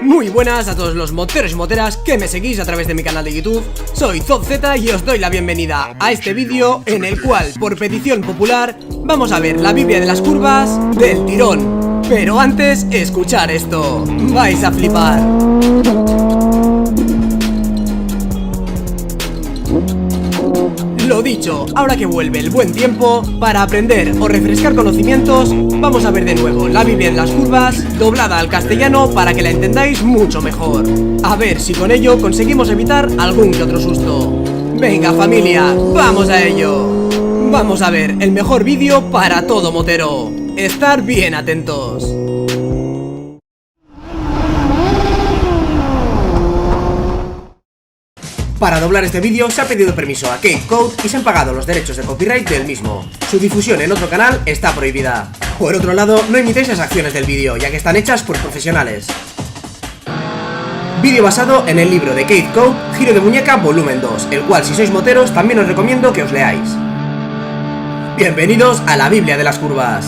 Muy buenas a todos los moteros y moteras que me seguís a través de mi canal de YouTube. Soy ZodZ y os doy la bienvenida a este vídeo en el cual, por petición popular, vamos a ver la Biblia de las curvas del tirón. Pero antes, escuchar esto. Vais a flipar. Lo dicho, ahora que vuelve el buen tiempo, para aprender o refrescar conocimientos, vamos a ver de nuevo la Biblia en las curvas, doblada al castellano para que la entendáis mucho mejor. A ver si con ello conseguimos evitar algún que otro susto. Venga familia, vamos a ello. Vamos a ver el mejor vídeo para todo motero. Estar bien atentos. Para doblar este vídeo se ha pedido permiso a CadeCode y se han pagado los derechos de copyright del mismo. Su difusión en otro canal está prohibida. Por otro lado, no imitéis las acciones del vídeo, ya que están hechas por profesionales. Vídeo basado en el libro de CadeCode, Giro de Muñeca Volumen 2, el cual si sois moteros también os recomiendo que os leáis. Bienvenidos a la Biblia de las curvas.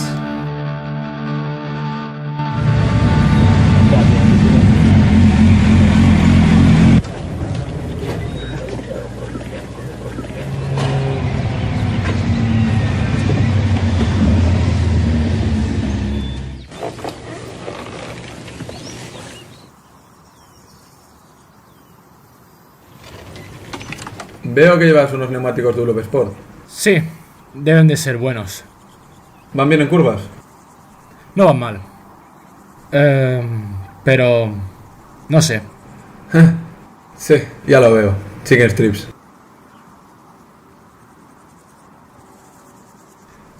Veo que llevas unos neumáticos Dunlop Sport. Sí, deben de ser buenos. ¿Van bien en curvas? No van mal. Pero... no sé. Sí, ya lo veo. Chicken strips.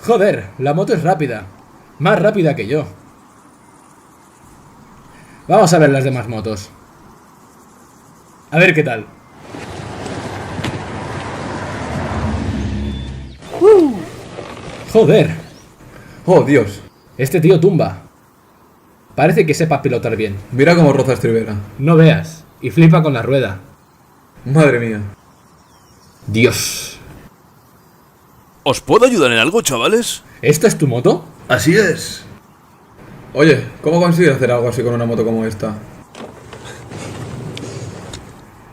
Joder, la moto es rápida. Más rápida que yo. Vamos a ver las demás motos. A ver qué tal. Joder. Oh, Dios. Este tío tumba. Parece que sepa pilotar bien. Mira cómo roza estribera. No veas. Y flipa con la rueda. Madre mía. Dios. ¿Os puedo ayudar en algo, chavales? ¿Esta es tu moto? Así es. Oye, ¿cómo consigues hacer algo así con una moto como esta?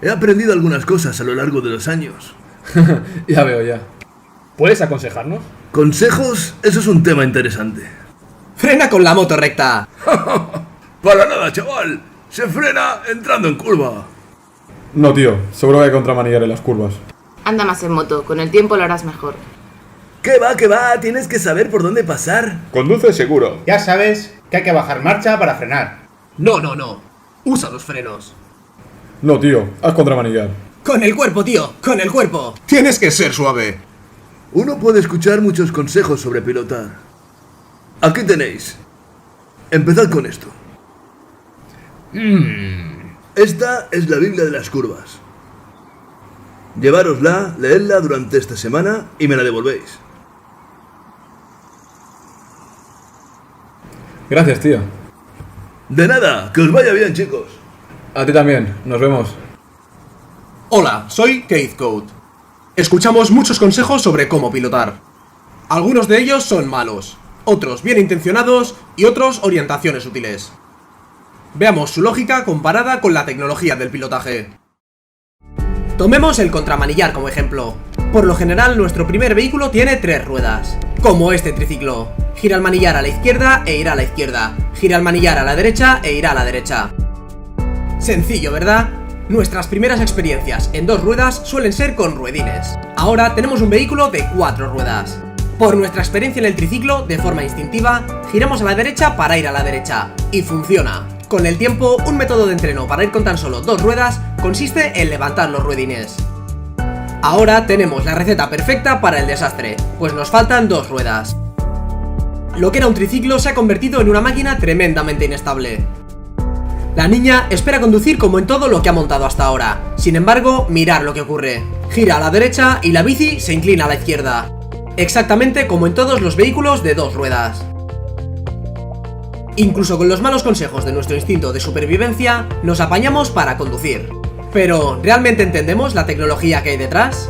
He aprendido algunas cosas a lo largo de los años. Ya veo, ya. ¿Puedes aconsejarnos? ¿Consejos? Eso es un tema interesante. ¡Frena con la moto recta! Para nada, chaval. Se frena entrando en curva. No, tío. Seguro que hay contramanillar en las curvas. Anda más en moto, con el tiempo lo harás mejor. ¿Qué va, qué va? Tienes que saber por dónde pasar. Conduce seguro. Ya sabes que hay que bajar marcha para frenar. No. Usa los frenos. No, tío. Haz contramanillar. Con el cuerpo, tío. Con el cuerpo. Tienes que ser suave. Uno puede escuchar muchos consejos sobre pilotar. Aquí tenéis. Empezad con esto. Esta es la Biblia de las curvas. Llevárosla, leedla durante esta semana y me la devolvéis. Gracias, tío. De nada, que os vaya bien, chicos. A ti también. Nos vemos. Hola, soy CadeCode. Escuchamos muchos consejos sobre cómo pilotar. Algunos de ellos son malos, otros bien intencionados y otros orientaciones útiles. Veamos su lógica comparada con la tecnología del pilotaje. Tomemos el contramanillar como ejemplo. Por lo general nuestro primer vehículo tiene 3 ruedas, como este triciclo. Gira el manillar a la izquierda e irá a la izquierda. Gira el manillar a la derecha e irá a la derecha. Sencillo, ¿verdad? Nuestras primeras experiencias en 2 ruedas suelen ser con ruedines. Ahora tenemos un vehículo de 4 ruedas. Por nuestra experiencia en el triciclo, de forma instintiva, giramos a la derecha para ir a la derecha. Y funciona. Con el tiempo, un método de entreno para ir con tan solo 2 ruedas consiste en levantar los ruedines. Ahora tenemos la receta perfecta para el desastre, pues nos faltan 2 ruedas. Lo que era un triciclo se ha convertido en una máquina tremendamente inestable. La niña espera conducir como en todo lo que ha montado hasta ahora. Sin embargo, mirad lo que ocurre. Gira a la derecha y la bici se inclina a la izquierda. Exactamente como en todos los vehículos de 2 ruedas. Incluso con los malos consejos de nuestro instinto de supervivencia, nos apañamos para conducir. Pero, ¿realmente entendemos la tecnología que hay detrás?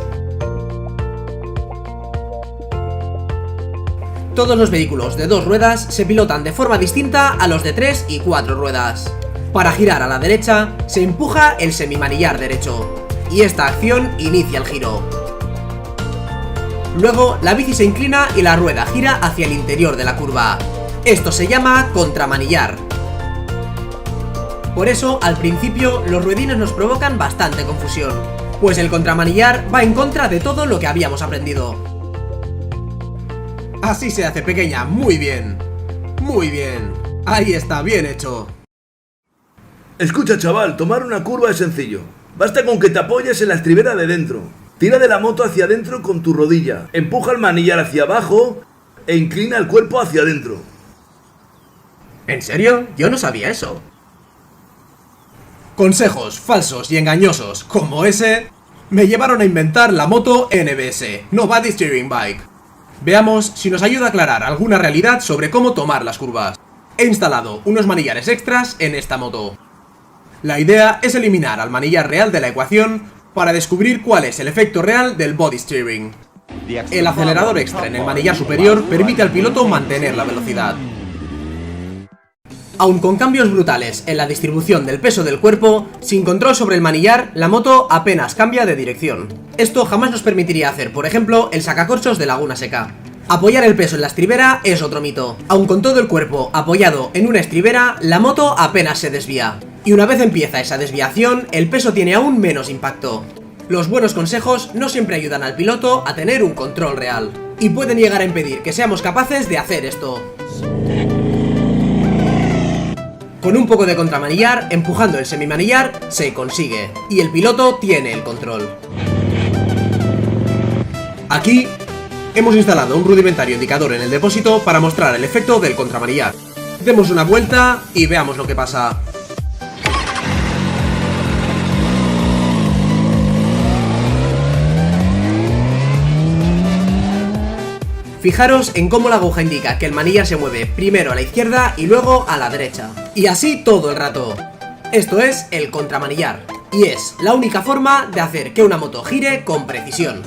Todos los vehículos de 2 ruedas se pilotan de forma distinta a los de 3 y 4 ruedas. Para girar a la derecha, se empuja el semimanillar derecho, y esta acción inicia el giro. Luego, la bici se inclina y la rueda gira hacia el interior de la curva. Esto se llama contramanillar. Por eso, al principio, los ruedines nos provocan bastante confusión, pues el contramanillar va en contra de todo lo que habíamos aprendido. Así se hace, pequeña, muy bien. Muy bien. Ahí está, bien hecho. Escucha, chaval, tomar una curva es sencillo. Basta con que te apoyes en la estribera de dentro. Tira de la moto hacia adentro con tu rodilla. Empuja el manillar hacia abajo e inclina el cuerpo hacia adentro. ¿En serio? Yo no sabía eso. Consejos falsos y engañosos como ese me llevaron a inventar la moto NBS, Nobody Steering Bike. Veamos si nos ayuda a aclarar alguna realidad sobre cómo tomar las curvas. He instalado unos manillares extras en esta moto. La idea es eliminar al manillar real de la ecuación para descubrir cuál es el efecto real del body steering. El acelerador extra en el manillar superior permite al piloto mantener la velocidad. Aun con cambios brutales en la distribución del peso del cuerpo, sin control sobre el manillar, la moto apenas cambia de dirección. Esto jamás nos permitiría hacer, por ejemplo, el sacacorchos de Laguna Seca. Apoyar el peso en la estribera es otro mito. Aun con todo el cuerpo apoyado en una estribera, la moto apenas se desvía. Y una vez empieza esa desviación, el peso tiene aún menos impacto. Los buenos consejos no siempre ayudan al piloto a tener un control real, y pueden llegar a impedir que seamos capaces de hacer esto. Con un poco de contramanillar, empujando el semimanillar, se consigue, y el piloto tiene el control. Aquí hemos instalado un rudimentario indicador en el depósito para mostrar el efecto del contramanillar. Demos una vuelta y veamos lo que pasa. Fijaros en cómo la aguja indica que el manillar se mueve primero a la izquierda y luego a la derecha. Y así todo el rato. Esto es el contramanillar, y es la única forma de hacer que una moto gire con precisión.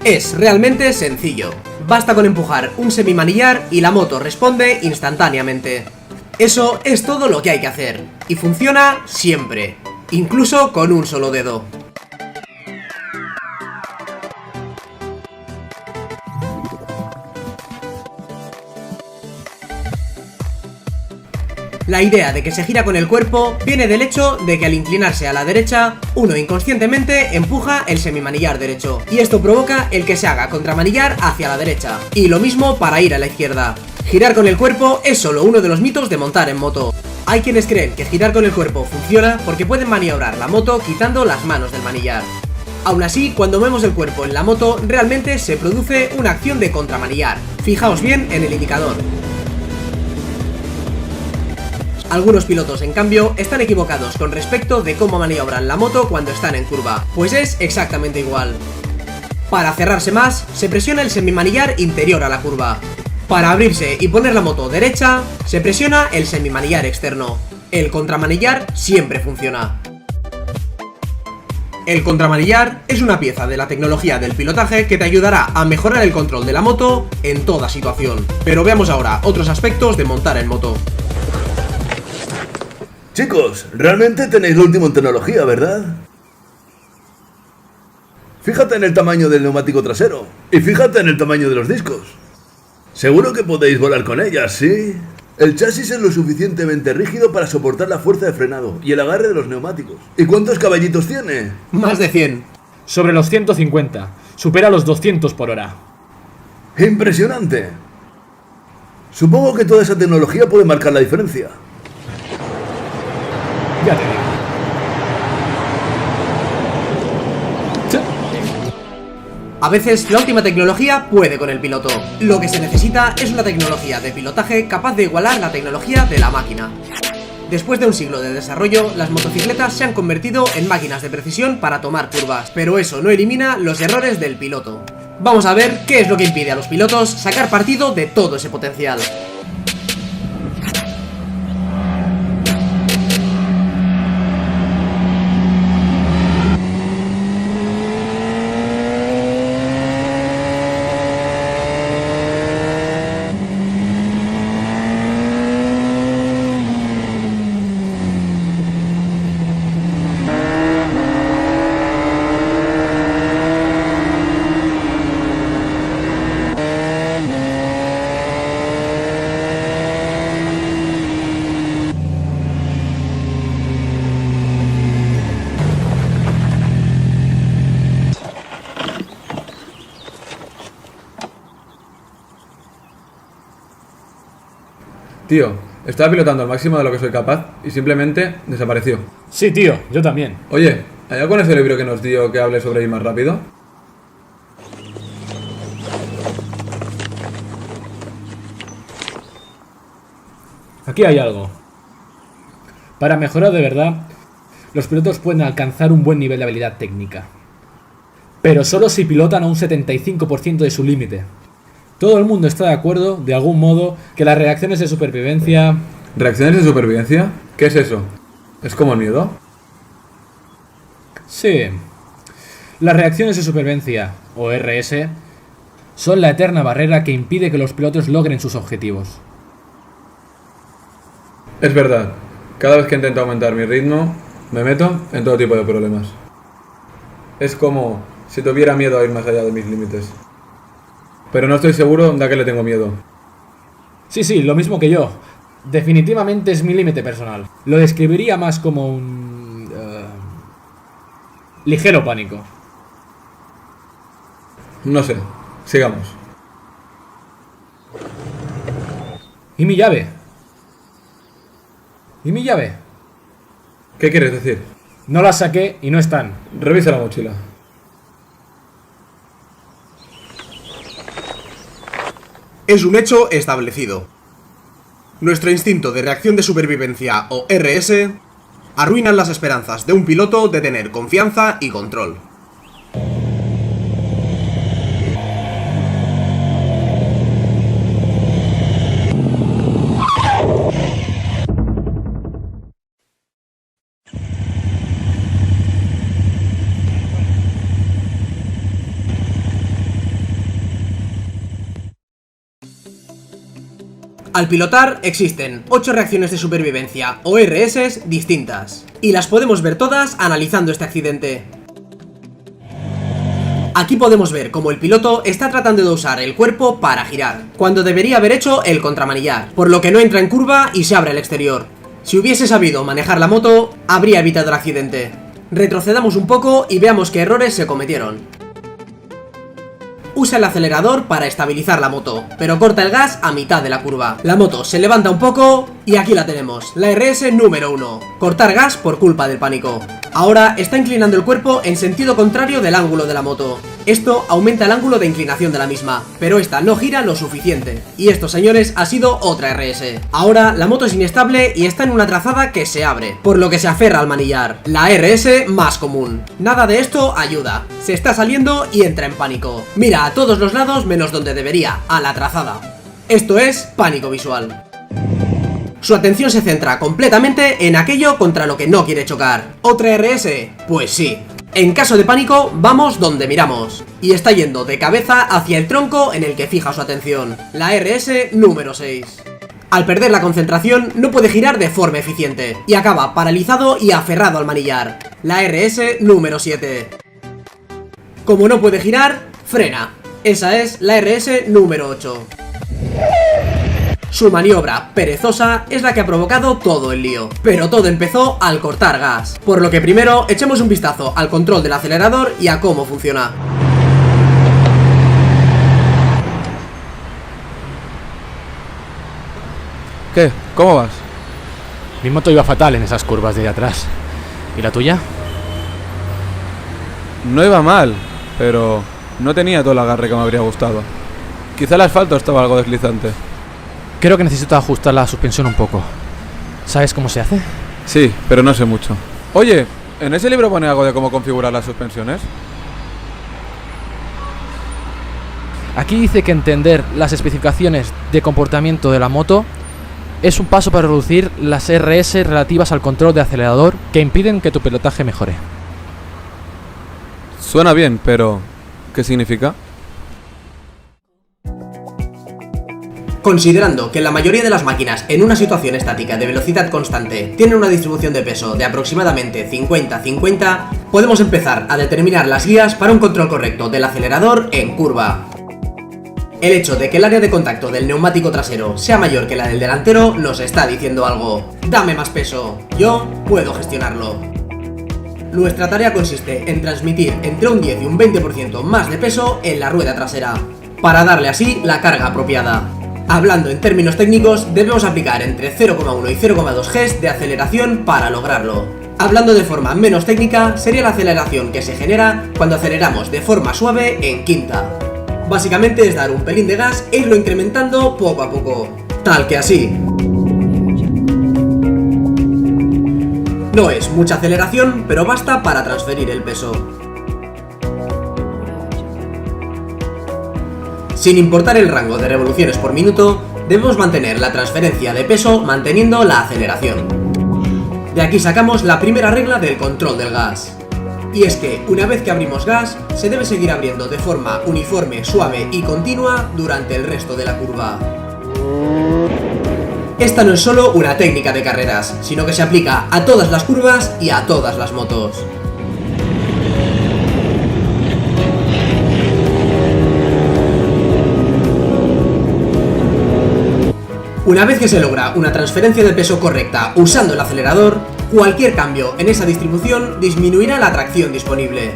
Es realmente sencillo. Basta con empujar un semimanillar y la moto responde instantáneamente. Eso es todo lo que hay que hacer, y funciona siempre, incluso con un solo dedo. La idea de que se gira con el cuerpo viene del hecho de que al inclinarse a la derecha, uno inconscientemente empuja el semimanillar derecho, y esto provoca el que se haga contramanillar hacia la derecha, y lo mismo para ir a la izquierda. Girar con el cuerpo es solo uno de los mitos de montar en moto. Hay quienes creen que girar con el cuerpo funciona porque pueden maniobrar la moto quitando las manos del manillar. Aún así, cuando movemos el cuerpo en la moto, realmente se produce una acción de contramanillar. Fijaos bien en el indicador. Algunos pilotos, en cambio, están equivocados con respecto de cómo maniobran la moto cuando están en curva, pues es exactamente igual. Para cerrarse más, se presiona el semimanillar interior a la curva. Para abrirse y poner la moto derecha, se presiona el semimanillar externo. El contramanillar siempre funciona. El contramanillar es una pieza de la tecnología del pilotaje que te ayudará a mejorar el control de la moto en toda situación. Pero veamos ahora otros aspectos de montar en moto. Chicos, realmente tenéis lo último en tecnología, ¿verdad? Fíjate en el tamaño del neumático trasero y fíjate en el tamaño de los discos. Seguro que podéis volar con ellas, ¿sí? El chasis es lo suficientemente rígido para soportar la fuerza de frenado y el agarre de los neumáticos. ¿Y cuántos caballitos tiene? Más de 100. Sobre los 150. Supera los 200 por hora. ¡Impresionante! Supongo que toda esa tecnología puede marcar la diferencia. Ya te digo. A veces la última tecnología puede con el piloto. Lo que se necesita es una tecnología de pilotaje capaz de igualar la tecnología de la máquina. Después de un siglo de desarrollo, las motocicletas se han convertido en máquinas de precisión para tomar curvas, pero eso no elimina los errores del piloto. Vamos a ver qué es lo que impide a los pilotos sacar partido de todo ese potencial. Tío, estaba pilotando al máximo de lo que soy capaz y simplemente desapareció. Sí, tío, yo también. Oye, ¿hay algo en ese libro que nos dio que hable sobre ir más rápido? Aquí hay algo. Para mejorar de verdad, los pilotos pueden alcanzar un buen nivel de habilidad técnica. Pero solo si pilotan a un 75% de su límite. Todo el mundo está de acuerdo, de algún modo, que las reacciones de supervivencia... ¿Reacciones de supervivencia? ¿Qué es eso? ¿Es como el miedo? Sí. Las reacciones de supervivencia, o RS, son la eterna barrera que impide que los pilotos logren sus objetivos. Es verdad. Cada vez que intento aumentar mi ritmo, me meto en todo tipo de problemas. Es como si tuviera miedo a ir más allá de mis límites. Pero no estoy seguro de a qué le tengo miedo. Sí, lo mismo que yo. Definitivamente es mi límite personal. Lo describiría más como un... ligero pánico. No sé. Sigamos. ¿Y mi llave? ¿Y mi llave? ¿Qué quieres decir? No la saqué y no están. Revisa la mochila. Es un hecho establecido. Nuestro instinto de reacción de supervivencia, o RS, arruinan las esperanzas de un piloto de tener confianza y control. Al pilotar existen 8 reacciones de supervivencia o RS distintas, y las podemos ver todas analizando este accidente. Aquí podemos ver cómo el piloto está tratando de usar el cuerpo para girar, cuando debería haber hecho el contramanillar, por lo que no entra en curva y se abre al exterior. Si hubiese sabido manejar la moto, habría evitado el accidente. Retrocedamos un poco y veamos qué errores se cometieron. Usa el acelerador para estabilizar la moto, pero corta el gas a mitad de la curva. La moto se levanta un poco y aquí la tenemos, la RS número 1. Cortar gas por culpa del pánico. Ahora está inclinando el cuerpo en sentido contrario del ángulo de la moto. Esto aumenta el ángulo de inclinación de la misma, pero esta no gira lo suficiente. Y esto, señores, ha sido otra RS. Ahora la moto es inestable y está en una trazada que se abre, por lo que se aferra al manillar. La RS más común. Nada de esto ayuda. Se está saliendo y entra en pánico. Mira a todos los lados menos donde debería, a la trazada. Esto es pánico visual. Su atención se centra completamente en aquello contra lo que no quiere chocar. ¿Otra RS? Pues sí. En caso de pánico, vamos donde miramos. Y está yendo de cabeza hacia el tronco en el que fija su atención. La RS número 6. Al perder la concentración, no puede girar de forma eficiente. Y acaba paralizado y aferrado al manillar. La RS número 7. Como no puede girar, frena. Esa es la RS número 8. Su maniobra perezosa es la que ha provocado todo el lío, pero todo empezó al cortar gas, por lo que primero echemos un vistazo al control del acelerador y a cómo funciona. ¿Qué? ¿Cómo vas? Mi moto iba fatal en esas curvas de ahí atrás. ¿Y la tuya? No iba mal, pero no tenía todo el agarre que me habría gustado. Quizá el asfalto estaba algo deslizante. Creo que necesito ajustar la suspensión un poco. ¿Sabes cómo se hace? Sí, pero no sé mucho. Oye, ¿en ese libro pone algo de cómo configurar las suspensiones? Aquí dice que entender las especificaciones de comportamiento de la moto es un paso para reducir las RS relativas al control de acelerador que impiden que tu pilotaje mejore. Suena bien, pero ¿qué significa? Considerando que la mayoría de las máquinas en una situación estática de velocidad constante tienen una distribución de peso de aproximadamente 50-50, podemos empezar a determinar las guías para un control correcto del acelerador en curva. El hecho de que el área de contacto del neumático trasero sea mayor que la del delantero nos está diciendo algo. Dame más peso, yo puedo gestionarlo. Nuestra tarea consiste en transmitir entre un 10 y un 20% más de peso en la rueda trasera, para darle así la carga apropiada. Hablando en términos técnicos, debemos aplicar entre 0,1 y 0,2 Gs de aceleración para lograrlo. Hablando de forma menos técnica, sería la aceleración que se genera cuando aceleramos de forma suave en quinta. Básicamente es dar un pelín de gas e irlo incrementando poco a poco, tal que así. No es mucha aceleración, pero basta para transferir el peso. Sin importar el rango de revoluciones por minuto, debemos mantener la transferencia de peso manteniendo la aceleración. De aquí sacamos la primera regla del control del gas. Y es que, una vez que abrimos gas, se debe seguir abriendo de forma uniforme, suave y continua durante el resto de la curva. Esta no es solo una técnica de carreras, sino que se aplica a todas las curvas y a todas las motos. Una vez que se logra una transferencia de peso correcta usando el acelerador, cualquier cambio en esa distribución disminuirá la tracción disponible.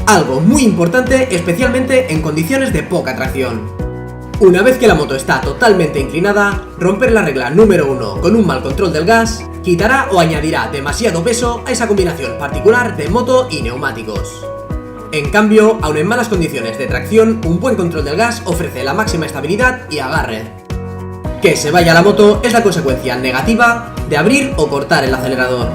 Algo muy importante, especialmente en condiciones de poca tracción. Una vez que la moto está totalmente inclinada, romper la regla número 1 con un mal control del gas quitará o añadirá demasiado peso a esa combinación particular de moto y neumáticos. En cambio, aun en malas condiciones de tracción, un buen control del gas ofrece la máxima estabilidad y agarre. Que se vaya la moto es la consecuencia negativa de abrir o cortar el acelerador.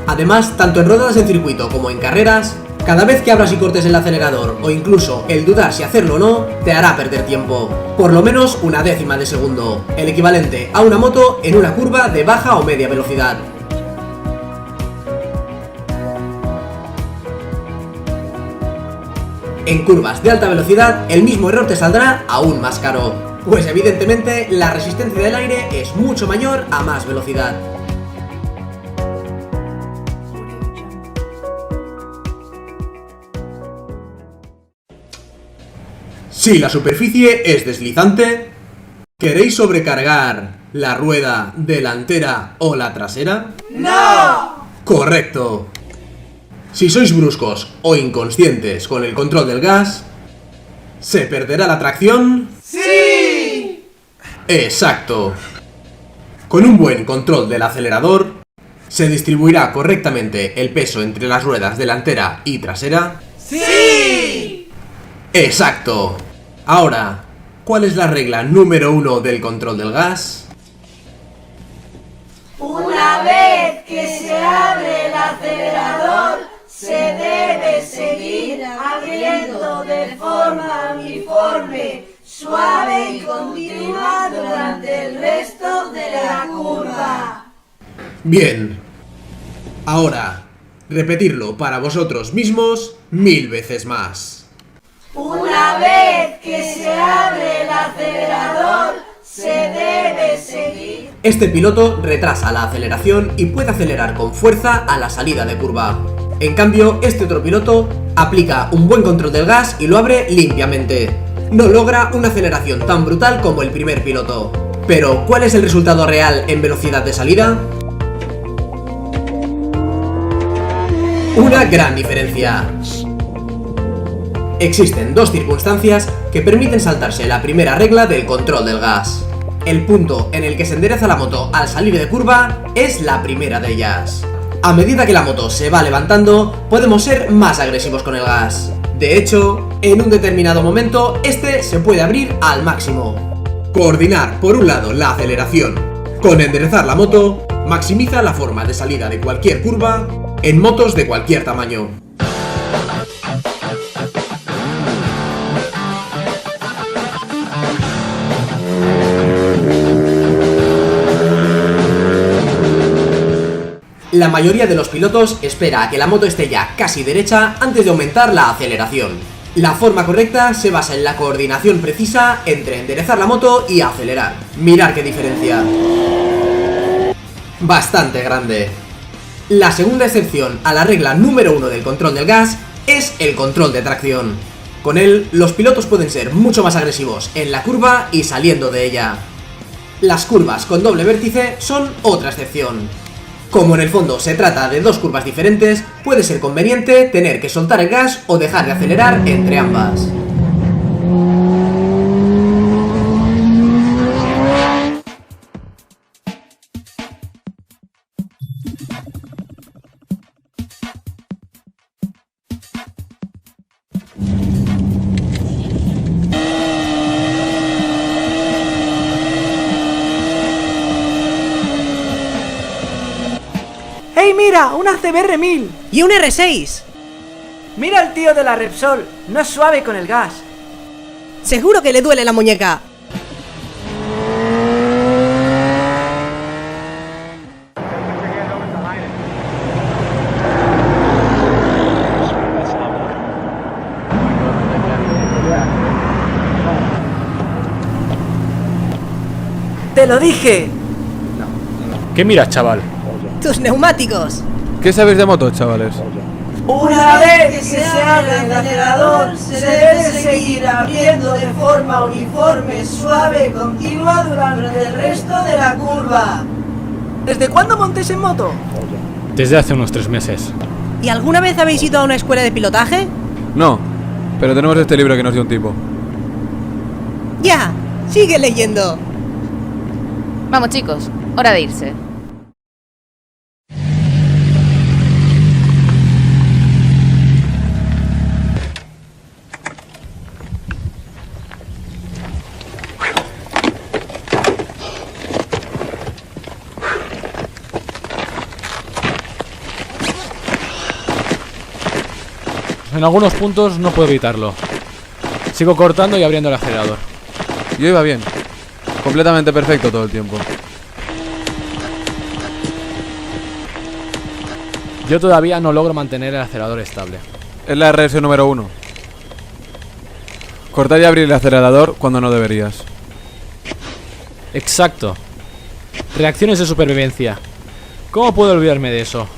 Además, tanto en rodadas en circuito como en carreras, cada vez que abras y cortes el acelerador o incluso el dudar si hacerlo o no, te hará perder tiempo. Por lo menos una décima de segundo, el equivalente a una moto en una curva de baja o media velocidad. En curvas de alta velocidad, el mismo error te saldrá aún más caro. Pues evidentemente la resistencia del aire es mucho mayor a más velocidad. Si la superficie es deslizante, ¿queréis sobrecargar la rueda delantera o la trasera? ¡No! Correcto. Si sois bruscos o inconscientes con el control del gas, ¿se perderá la tracción? ¡Sí! Exacto. Con un buen control del acelerador, ¿se distribuirá correctamente el peso entre las ruedas delantera y trasera? ¡Sí! Exacto. Ahora, ¿cuál es la regla número 1 del control del gas? Una vez que se abre el acelerador, se debe seguir abriendo de forma uniforme, suave y continua durante el resto de la curva. Bien. Ahora, repetirlo para vosotros mismos 1000 veces más. Una vez que se abre el acelerador, se debe seguir. Este piloto retrasa la aceleración y puede acelerar con fuerza a la salida de curva. En cambio, este otro piloto aplica un buen control del gas y lo abre limpiamente. No logra una aceleración tan brutal como el primer piloto. Pero, ¿cuál es el resultado real en velocidad de salida? Una gran diferencia. Existen dos circunstancias que permiten saltarse la primera regla del control del gas. El punto en el que se endereza la moto al salir de curva es la primera de ellas. A medida que la moto se va levantando, podemos ser más agresivos con el gas. De hecho, en un determinado momento, este se puede abrir al máximo. Coordinar, por un lado, la aceleración con enderezar la moto maximiza la forma de salida de cualquier curva en motos de cualquier tamaño. La mayoría de los pilotos espera a que la moto esté ya casi derecha antes de aumentar la aceleración. La forma correcta se basa en la coordinación precisa entre enderezar la moto y acelerar. Mirad qué diferencia. Bastante grande. La segunda excepción a la regla número 1 del control del gas es el control de tracción. Con él, los pilotos pueden ser mucho más agresivos en la curva y saliendo de ella. Las curvas con doble vértice son otra excepción. Como en el fondo se trata de dos curvas diferentes, puede ser conveniente tener que soltar el gas o dejar de acelerar entre ambas. ¡Ey, mira! ¡Una CBR 1000! ¡Y un R6! ¡Mira al tío de la Repsol! No es suave con el gas. Seguro que le duele la muñeca. ¡Te lo dije! ¿Qué miras, chaval? ¡Tus neumáticos! ¿Qué sabéis de motos, chavales? Una vez que se abre el acelerador, se debe seguir abriendo de forma uniforme, suave, continua durante el resto de la curva. ¿Desde cuándo montéis en moto? Desde hace unos 3 meses. ¿Y alguna vez habéis ido a una escuela de pilotaje? No, pero tenemos este libro que nos dio un tipo. Ya, sigue leyendo. Vamos chicos, hora de irse. En algunos puntos no puedo evitarlo. Sigo cortando y abriendo el acelerador. Yo iba bien. Completamente perfecto todo el tiempo. Yo todavía no logro mantener el acelerador estable. Es la RS número 1. Cortar y abrir el acelerador cuando no deberías. Exacto. Reacciones de supervivencia. ¿Cómo puedo olvidarme de eso?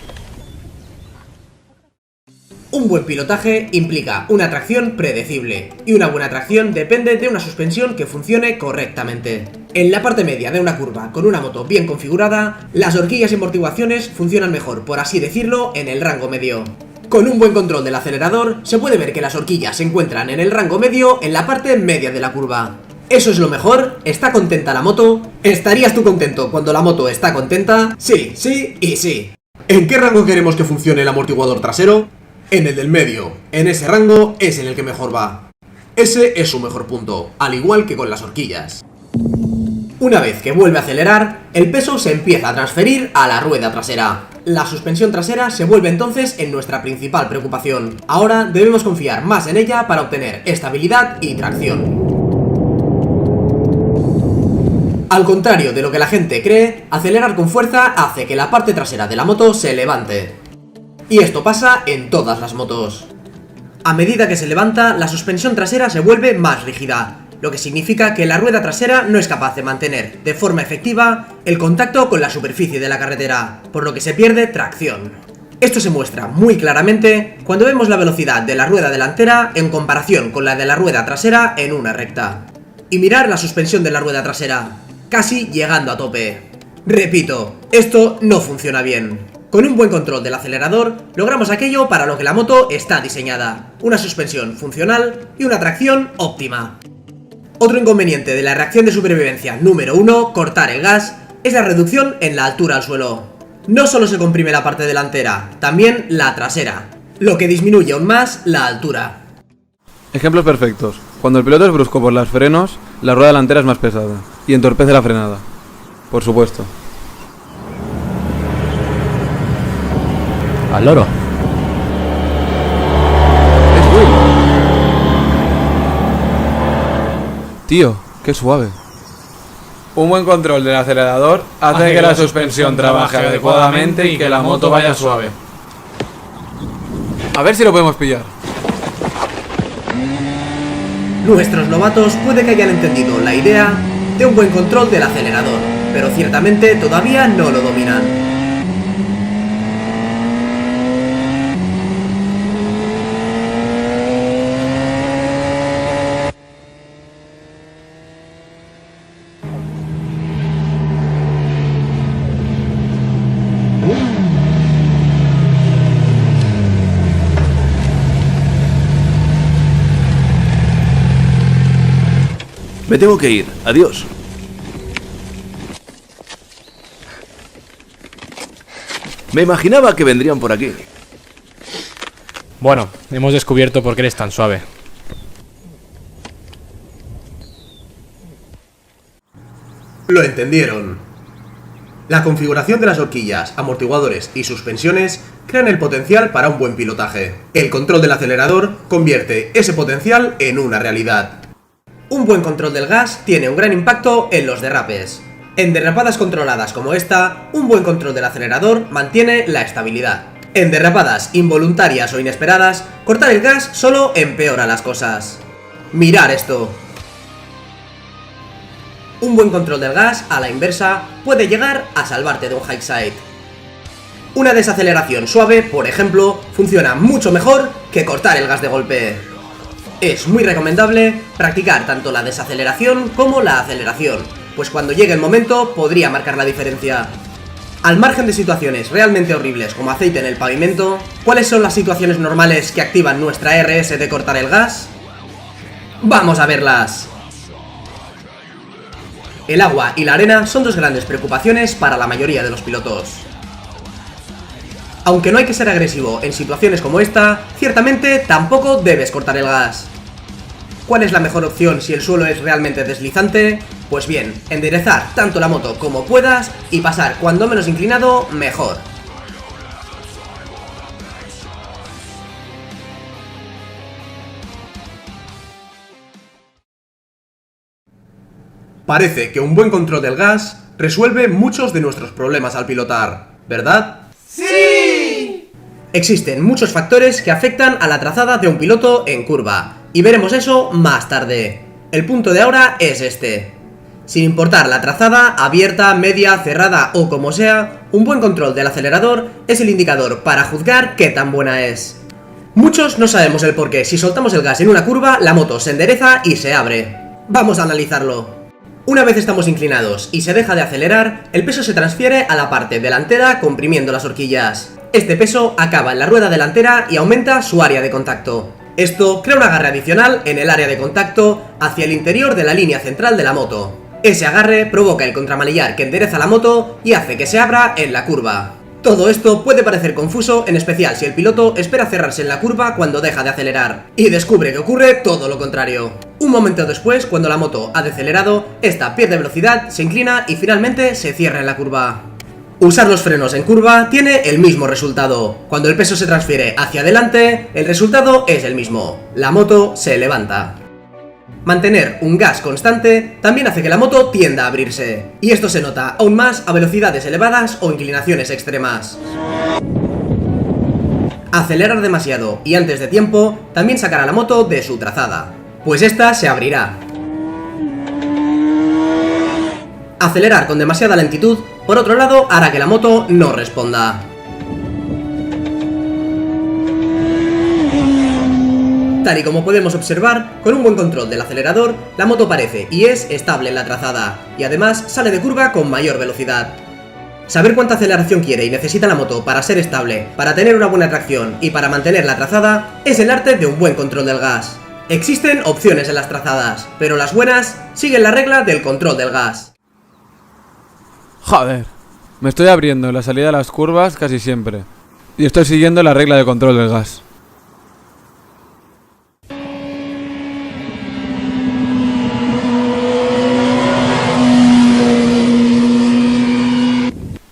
Un buen pilotaje implica una tracción predecible, y una buena tracción depende de una suspensión que funcione correctamente. En la parte media de una curva con una moto bien configurada, las horquillas y amortiguaciones funcionan mejor, por así decirlo, en el rango medio. Con un buen control del acelerador, se puede ver que las horquillas se encuentran en el rango medio en la parte media de la curva. ¿Eso es lo mejor? ¿Está contenta la moto? ¿Estarías tú contento cuando la moto está contenta? Sí, sí y sí. ¿En qué rango queremos que funcione el amortiguador trasero? En el del medio. En ese rango es en el que mejor va. Ese es su mejor punto, al igual que con las horquillas. Una vez que vuelve a acelerar, el peso se empieza a transferir a la rueda trasera. La suspensión trasera se vuelve entonces en nuestra principal preocupación. Ahora debemos confiar más en ella para obtener estabilidad y tracción. Al contrario de lo que la gente cree, acelerar con fuerza hace que la parte trasera de la moto se levante. Y esto pasa en todas las motos. A medida que se levanta, la suspensión trasera se vuelve más rígida, lo que significa que la rueda trasera no es capaz de mantener de forma efectiva el contacto con la superficie de la carretera, por lo que se pierde tracción. Esto se muestra muy claramente cuando vemos la velocidad de la rueda delantera en comparación con la de la rueda trasera en una recta. Y mirar la suspensión de la rueda trasera, casi llegando a tope. Repito, esto no funciona bien. Con un buen control del acelerador, logramos aquello para lo que la moto está diseñada: una suspensión funcional y una tracción óptima. Otro inconveniente de la reacción de supervivencia número 1, cortar el gas, es la reducción en la altura al suelo. No solo se comprime la parte delantera, también la trasera, lo que disminuye aún más la altura. Ejemplos perfectos. Cuando el piloto es brusco por los frenos, la rueda delantera es más pesada y entorpece la frenada. Por supuesto. Al loro. Es Will. Tío, qué suave. Un buen control del acelerador hace que la suspensión trabaje adecuadamente y que la moto vaya suave. A ver si lo podemos pillar. Nuestros novatos puede que hayan entendido la idea de un buen control del acelerador, pero ciertamente todavía no lo dominan. Me tengo que ir. Adiós. Me imaginaba que vendrían por aquí. Bueno, hemos descubierto por qué eres tan suave. Lo entendieron. La configuración de las horquillas, amortiguadores y suspensiones crean el potencial para un buen pilotaje. El control del acelerador convierte ese potencial en una realidad. Un buen control del gas tiene un gran impacto en los derrapes. En derrapadas controladas como esta, un buen control del acelerador mantiene la estabilidad. En derrapadas involuntarias o inesperadas, cortar el gas solo empeora las cosas. Mirar esto. Un buen control del gas, a la inversa, puede llegar a salvarte de un high side. Una desaceleración suave, por ejemplo, funciona mucho mejor que cortar el gas de golpe. Es muy recomendable practicar tanto la desaceleración como la aceleración, pues cuando llegue el momento podría marcar la diferencia. Al margen de situaciones realmente horribles como aceite en el pavimento, ¿cuáles son las situaciones normales que activan nuestra RS de cortar el gas? ¡Vamos a verlas! El agua y la arena son dos grandes preocupaciones para la mayoría de los pilotos. Aunque no hay que ser agresivo en situaciones como esta, ciertamente tampoco debes cortar el gas. ¿Cuál es la mejor opción si el suelo es realmente deslizante? Pues bien, enderezar tanto la moto como puedas y pasar cuando menos inclinado, mejor. Parece que un buen control del gas resuelve muchos de nuestros problemas al pilotar, ¿verdad? ¡Sí! Existen muchos factores que afectan a la trazada de un piloto en curva, y veremos eso más tarde. El punto de ahora es este. Sin importar la trazada, abierta, media, cerrada o como sea, un buen control del acelerador es el indicador para juzgar qué tan buena es. Muchos no sabemos el porqué. Si soltamos el gas en una curva, la moto se endereza y se abre. Vamos a analizarlo. Una vez estamos inclinados y se deja de acelerar, el peso se transfiere a la parte delantera comprimiendo las horquillas. Este peso acaba en la rueda delantera y aumenta su área de contacto. Esto crea un agarre adicional en el área de contacto hacia el interior de la línea central de la moto. Ese agarre provoca el contramanillar que endereza la moto y hace que se abra en la curva. Todo esto puede parecer confuso, en especial si el piloto espera cerrarse en la curva cuando deja de acelerar, y descubre que ocurre todo lo contrario. Un momento después, cuando la moto ha decelerado, esta pierde velocidad, se inclina y finalmente se cierra en la curva. Usar los frenos en curva tiene el mismo resultado. Cuando el peso se transfiere hacia adelante, el resultado es el mismo. La moto se levanta. Mantener un gas constante también hace que la moto tienda a abrirse, y esto se nota aún más a velocidades elevadas o inclinaciones extremas. Acelerar demasiado y antes de tiempo también sacará la moto de su trazada, pues esta se abrirá. Acelerar con demasiada lentitud, por otro lado, hará que la moto no responda. Tal y como podemos observar, con un buen control del acelerador, la moto parece y es estable en la trazada, y además sale de curva con mayor velocidad. Saber cuánta aceleración quiere y necesita la moto para ser estable, para tener una buena tracción y para mantener la trazada, es el arte de un buen control del gas. Existen opciones en las trazadas, pero las buenas siguen la regla del control del gas. Joder, me estoy abriendo en la salida de las curvas casi siempre, y estoy siguiendo la regla de control del gas.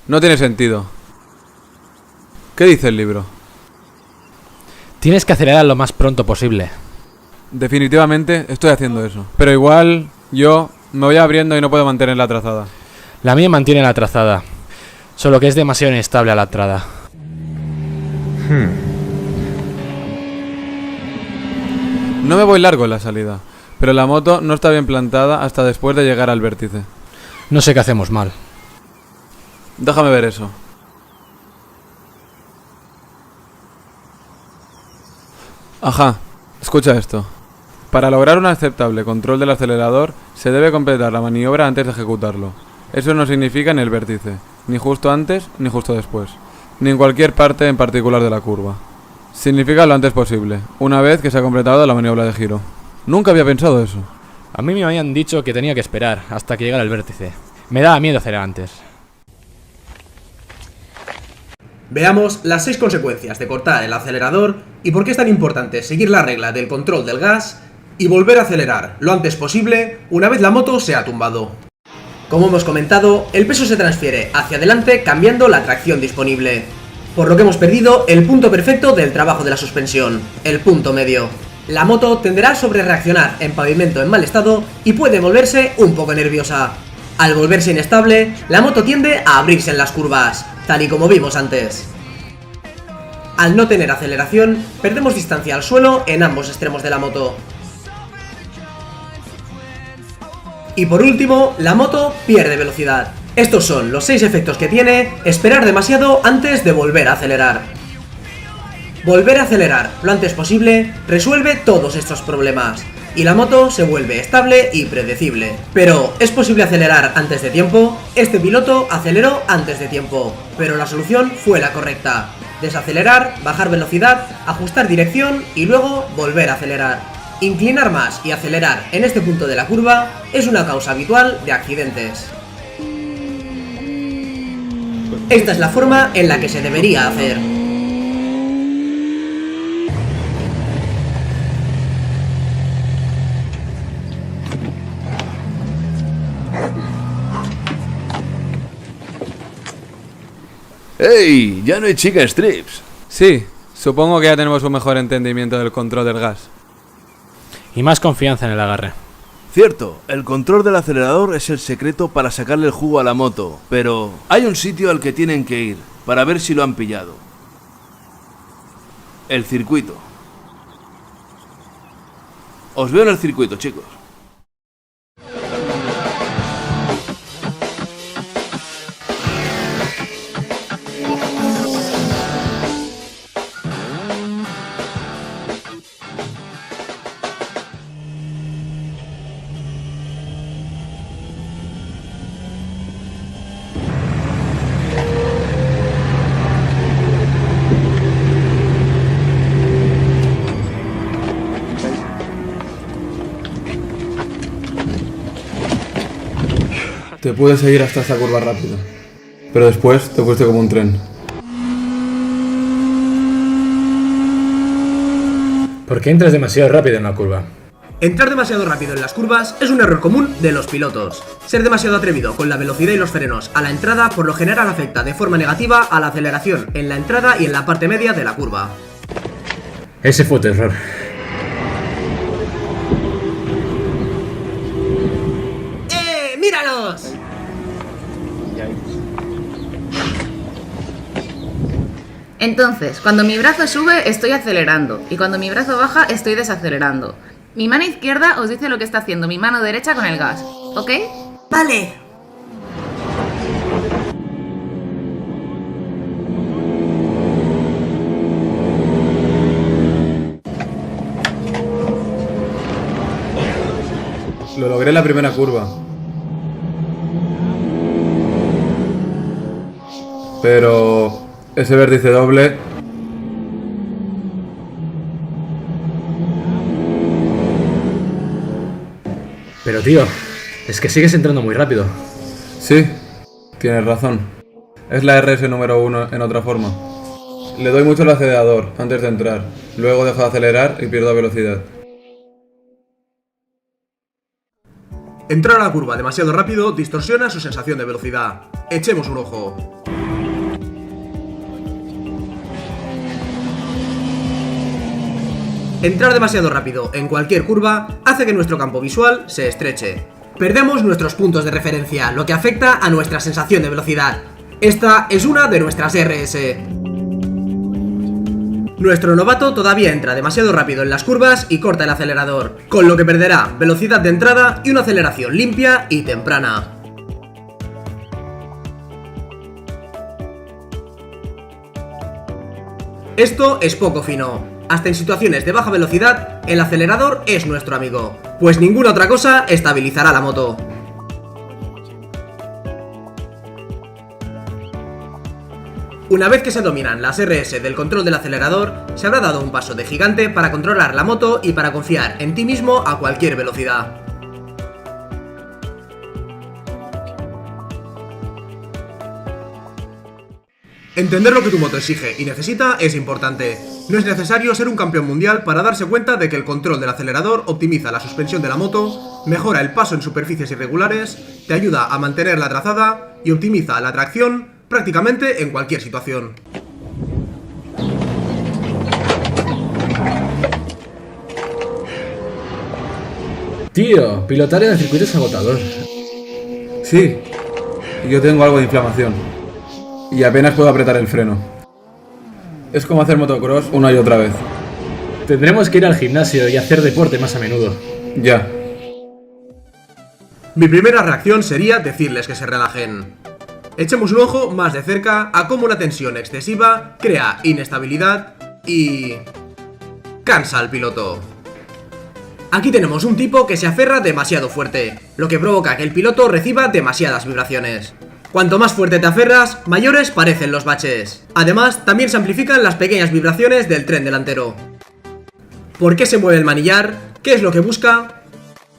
No tiene sentido. ¿Qué dice el libro? Tienes que acelerar lo más pronto posible. Definitivamente estoy haciendo eso. Pero igual yo me voy abriendo y no puedo mantener la trazada. La mía mantiene la trazada, solo que es demasiado inestable a la entrada. No me voy largo en la salida, pero la moto no está bien plantada hasta después de llegar al vértice. No sé qué hacemos mal. Déjame ver eso. Ajá, escucha esto. Para lograr un aceptable control del acelerador, se debe completar la maniobra antes de ejecutarlo. Eso no significa en el vértice, ni justo antes ni justo después, ni en cualquier parte en particular de la curva. Significa lo antes posible, una vez que se ha completado la maniobra de giro. Nunca había pensado eso. A mí me habían dicho que tenía que esperar hasta que llegara el vértice. Me daba miedo acelerar antes. Veamos las 6 consecuencias de cortar el acelerador y por qué es tan importante seguir la regla del control del gas y volver a acelerar lo antes posible una vez la moto se ha tumbado. Como hemos comentado, el peso se transfiere hacia adelante cambiando la tracción disponible, por lo que hemos perdido el punto perfecto del trabajo de la suspensión, el punto medio. La moto tenderá a sobrereaccionar en pavimento en mal estado y puede volverse un poco nerviosa. Al volverse inestable, la moto tiende a abrirse en las curvas, tal y como vimos antes. Al no tener aceleración, perdemos distancia al suelo en ambos extremos de la moto. Y por último, la moto pierde velocidad. Estos son los 6 efectos que tiene esperar demasiado antes de volver a acelerar. Volver a acelerar lo antes posible resuelve todos estos problemas, y la moto se vuelve estable y predecible. Pero, ¿es posible acelerar antes de tiempo? Este piloto aceleró antes de tiempo, pero la solución fue la correcta. Desacelerar, bajar velocidad, ajustar dirección y luego volver a acelerar. Inclinar más y acelerar en este punto de la curva es una causa habitual de accidentes. Esta es la forma en la que se debería hacer. ¡Ey! Ya no hay chica strips. Sí, supongo que ya tenemos un mejor entendimiento del control del gas. Y más confianza en el agarre. Cierto, el control del acelerador es el secreto para sacarle el jugo a la moto, pero hay un sitio al que tienen que ir para ver si lo han pillado. El circuito. Os veo en el circuito, chicos. Te pude seguir hasta esta curva rápida, pero después te fuiste como un tren. ¿Por qué entras demasiado rápido en la curva? Entrar demasiado rápido en las curvas es un error común de los pilotos. Ser demasiado atrevido con la velocidad y los frenos a la entrada por lo general afecta de forma negativa a la aceleración en la entrada y en la parte media de la curva. Ese fue tu error. ¡Míralos! Entonces, cuando mi brazo sube, estoy acelerando. Y cuando mi brazo baja, estoy desacelerando. Mi mano izquierda os dice lo que está haciendo mi mano derecha con el gas. ¿Ok? Vale. Lo logré en la primera curva. Pero ese vértice doble... Pero tío, es que sigues entrando muy rápido. Sí, tienes razón. Es la RS número 1 en otra forma. Le doy mucho al acelerador antes de entrar, luego dejo de acelerar y pierdo velocidad. Entrar a la curva demasiado rápido distorsiona su sensación de velocidad. Echemos un ojo. Entrar demasiado rápido en cualquier curva hace que nuestro campo visual se estreche. Perdemos nuestros puntos de referencia, lo que afecta a nuestra sensación de velocidad. Esta es una de nuestras RS. Nuestro novato todavía entra demasiado rápido en las curvas y corta el acelerador, con lo que perderá velocidad de entrada y una aceleración limpia y temprana. Esto es poco fino. Hasta en situaciones de baja velocidad, el acelerador es nuestro amigo, pues ninguna otra cosa estabilizará la moto. Una vez que se dominan las RS del control del acelerador, se habrá dado un paso de gigante para controlar la moto y para confiar en ti mismo a cualquier velocidad. Entender lo que tu moto exige y necesita es importante. No es necesario ser un campeón mundial para darse cuenta de que el control del acelerador optimiza la suspensión de la moto, mejora el paso en superficies irregulares, te ayuda a mantenerla trazada y optimiza la tracción prácticamente en cualquier situación. Tío, pilotar en el circuito es agotador. Sí, y yo tengo algo de inflamación. Y apenas puedo apretar el freno. Es como hacer motocross una y otra vez. Tendremos que ir al gimnasio y hacer deporte más a menudo. Ya. Mi primera reacción sería decirles que se relajen. Echemos un ojo más de cerca a cómo una tensión excesiva crea inestabilidad y... cansa al piloto. Aquí tenemos un tipo que se aferra demasiado fuerte, lo que provoca que el piloto reciba demasiadas vibraciones. Cuanto más fuerte te aferras, mayores parecen los baches. Además, también se amplifican las pequeñas vibraciones del tren delantero. ¿Por qué se mueve el manillar? ¿Qué es lo que busca?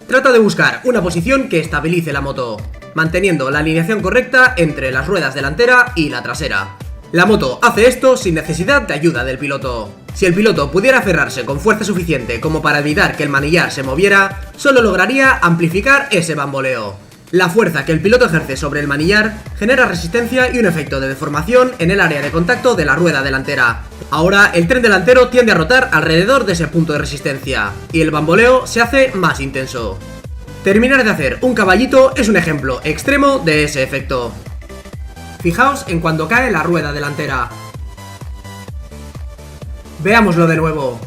Trata de buscar una posición que estabilice la moto, manteniendo la alineación correcta entre las ruedas delantera y la trasera. La moto hace esto sin necesidad de ayuda del piloto. Si el piloto pudiera aferrarse con fuerza suficiente como para evitar que el manillar se moviera, solo lograría amplificar ese bamboleo. La fuerza que el piloto ejerce sobre el manillar genera resistencia y un efecto de deformación en el área de contacto de la rueda delantera. Ahora el tren delantero tiende a rotar alrededor de ese punto de resistencia, y el bamboleo se hace más intenso. Terminar de hacer un caballito es un ejemplo extremo de ese efecto. Fijaos en cuando cae la rueda delantera. Veámoslo de nuevo.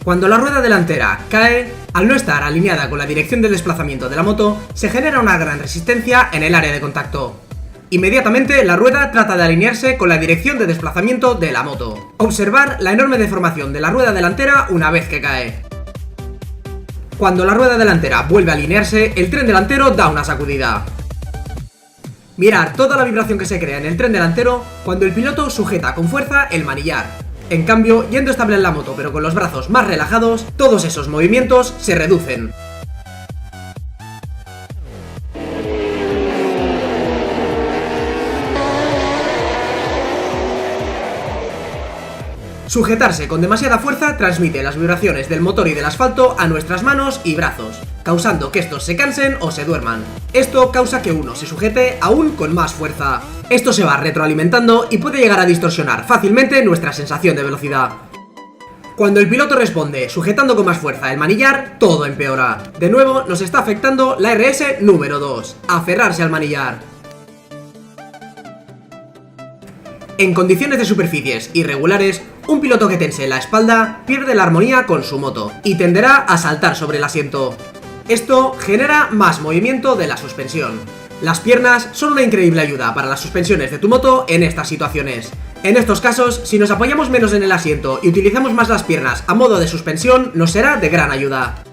Cuando la rueda delantera cae, al no estar alineada con la dirección del desplazamiento de la moto, se genera una gran resistencia en el área de contacto. Inmediatamente la rueda trata de alinearse con la dirección de desplazamiento de la moto. Observar la enorme deformación de la rueda delantera una vez que cae. Cuando la rueda delantera vuelve a alinearse, el tren delantero da una sacudida. Mirar toda la vibración que se crea en el tren delantero cuando el piloto sujeta con fuerza el manillar. En cambio, yendo estable en la moto pero con los brazos más relajados, todos esos movimientos se reducen. Sujetarse con demasiada fuerza transmite las vibraciones del motor y del asfalto a nuestras manos y brazos, causando que estos se cansen o se duerman. Esto causa que uno se sujete aún con más fuerza. Esto se va retroalimentando y puede llegar a distorsionar fácilmente nuestra sensación de velocidad. Cuando el piloto responde sujetando con más fuerza el manillar, todo empeora. De nuevo nos está afectando la RS número 2, aferrarse al manillar. En condiciones de superficies irregulares, un piloto que tense la espalda pierde la armonía con su moto y tenderá a saltar sobre el asiento. Esto genera más movimiento de la suspensión. Las piernas son una increíble ayuda para las suspensiones de tu moto en estas situaciones. En estos casos, si nos apoyamos menos en el asiento y utilizamos más las piernas a modo de suspensión, nos será de gran ayuda.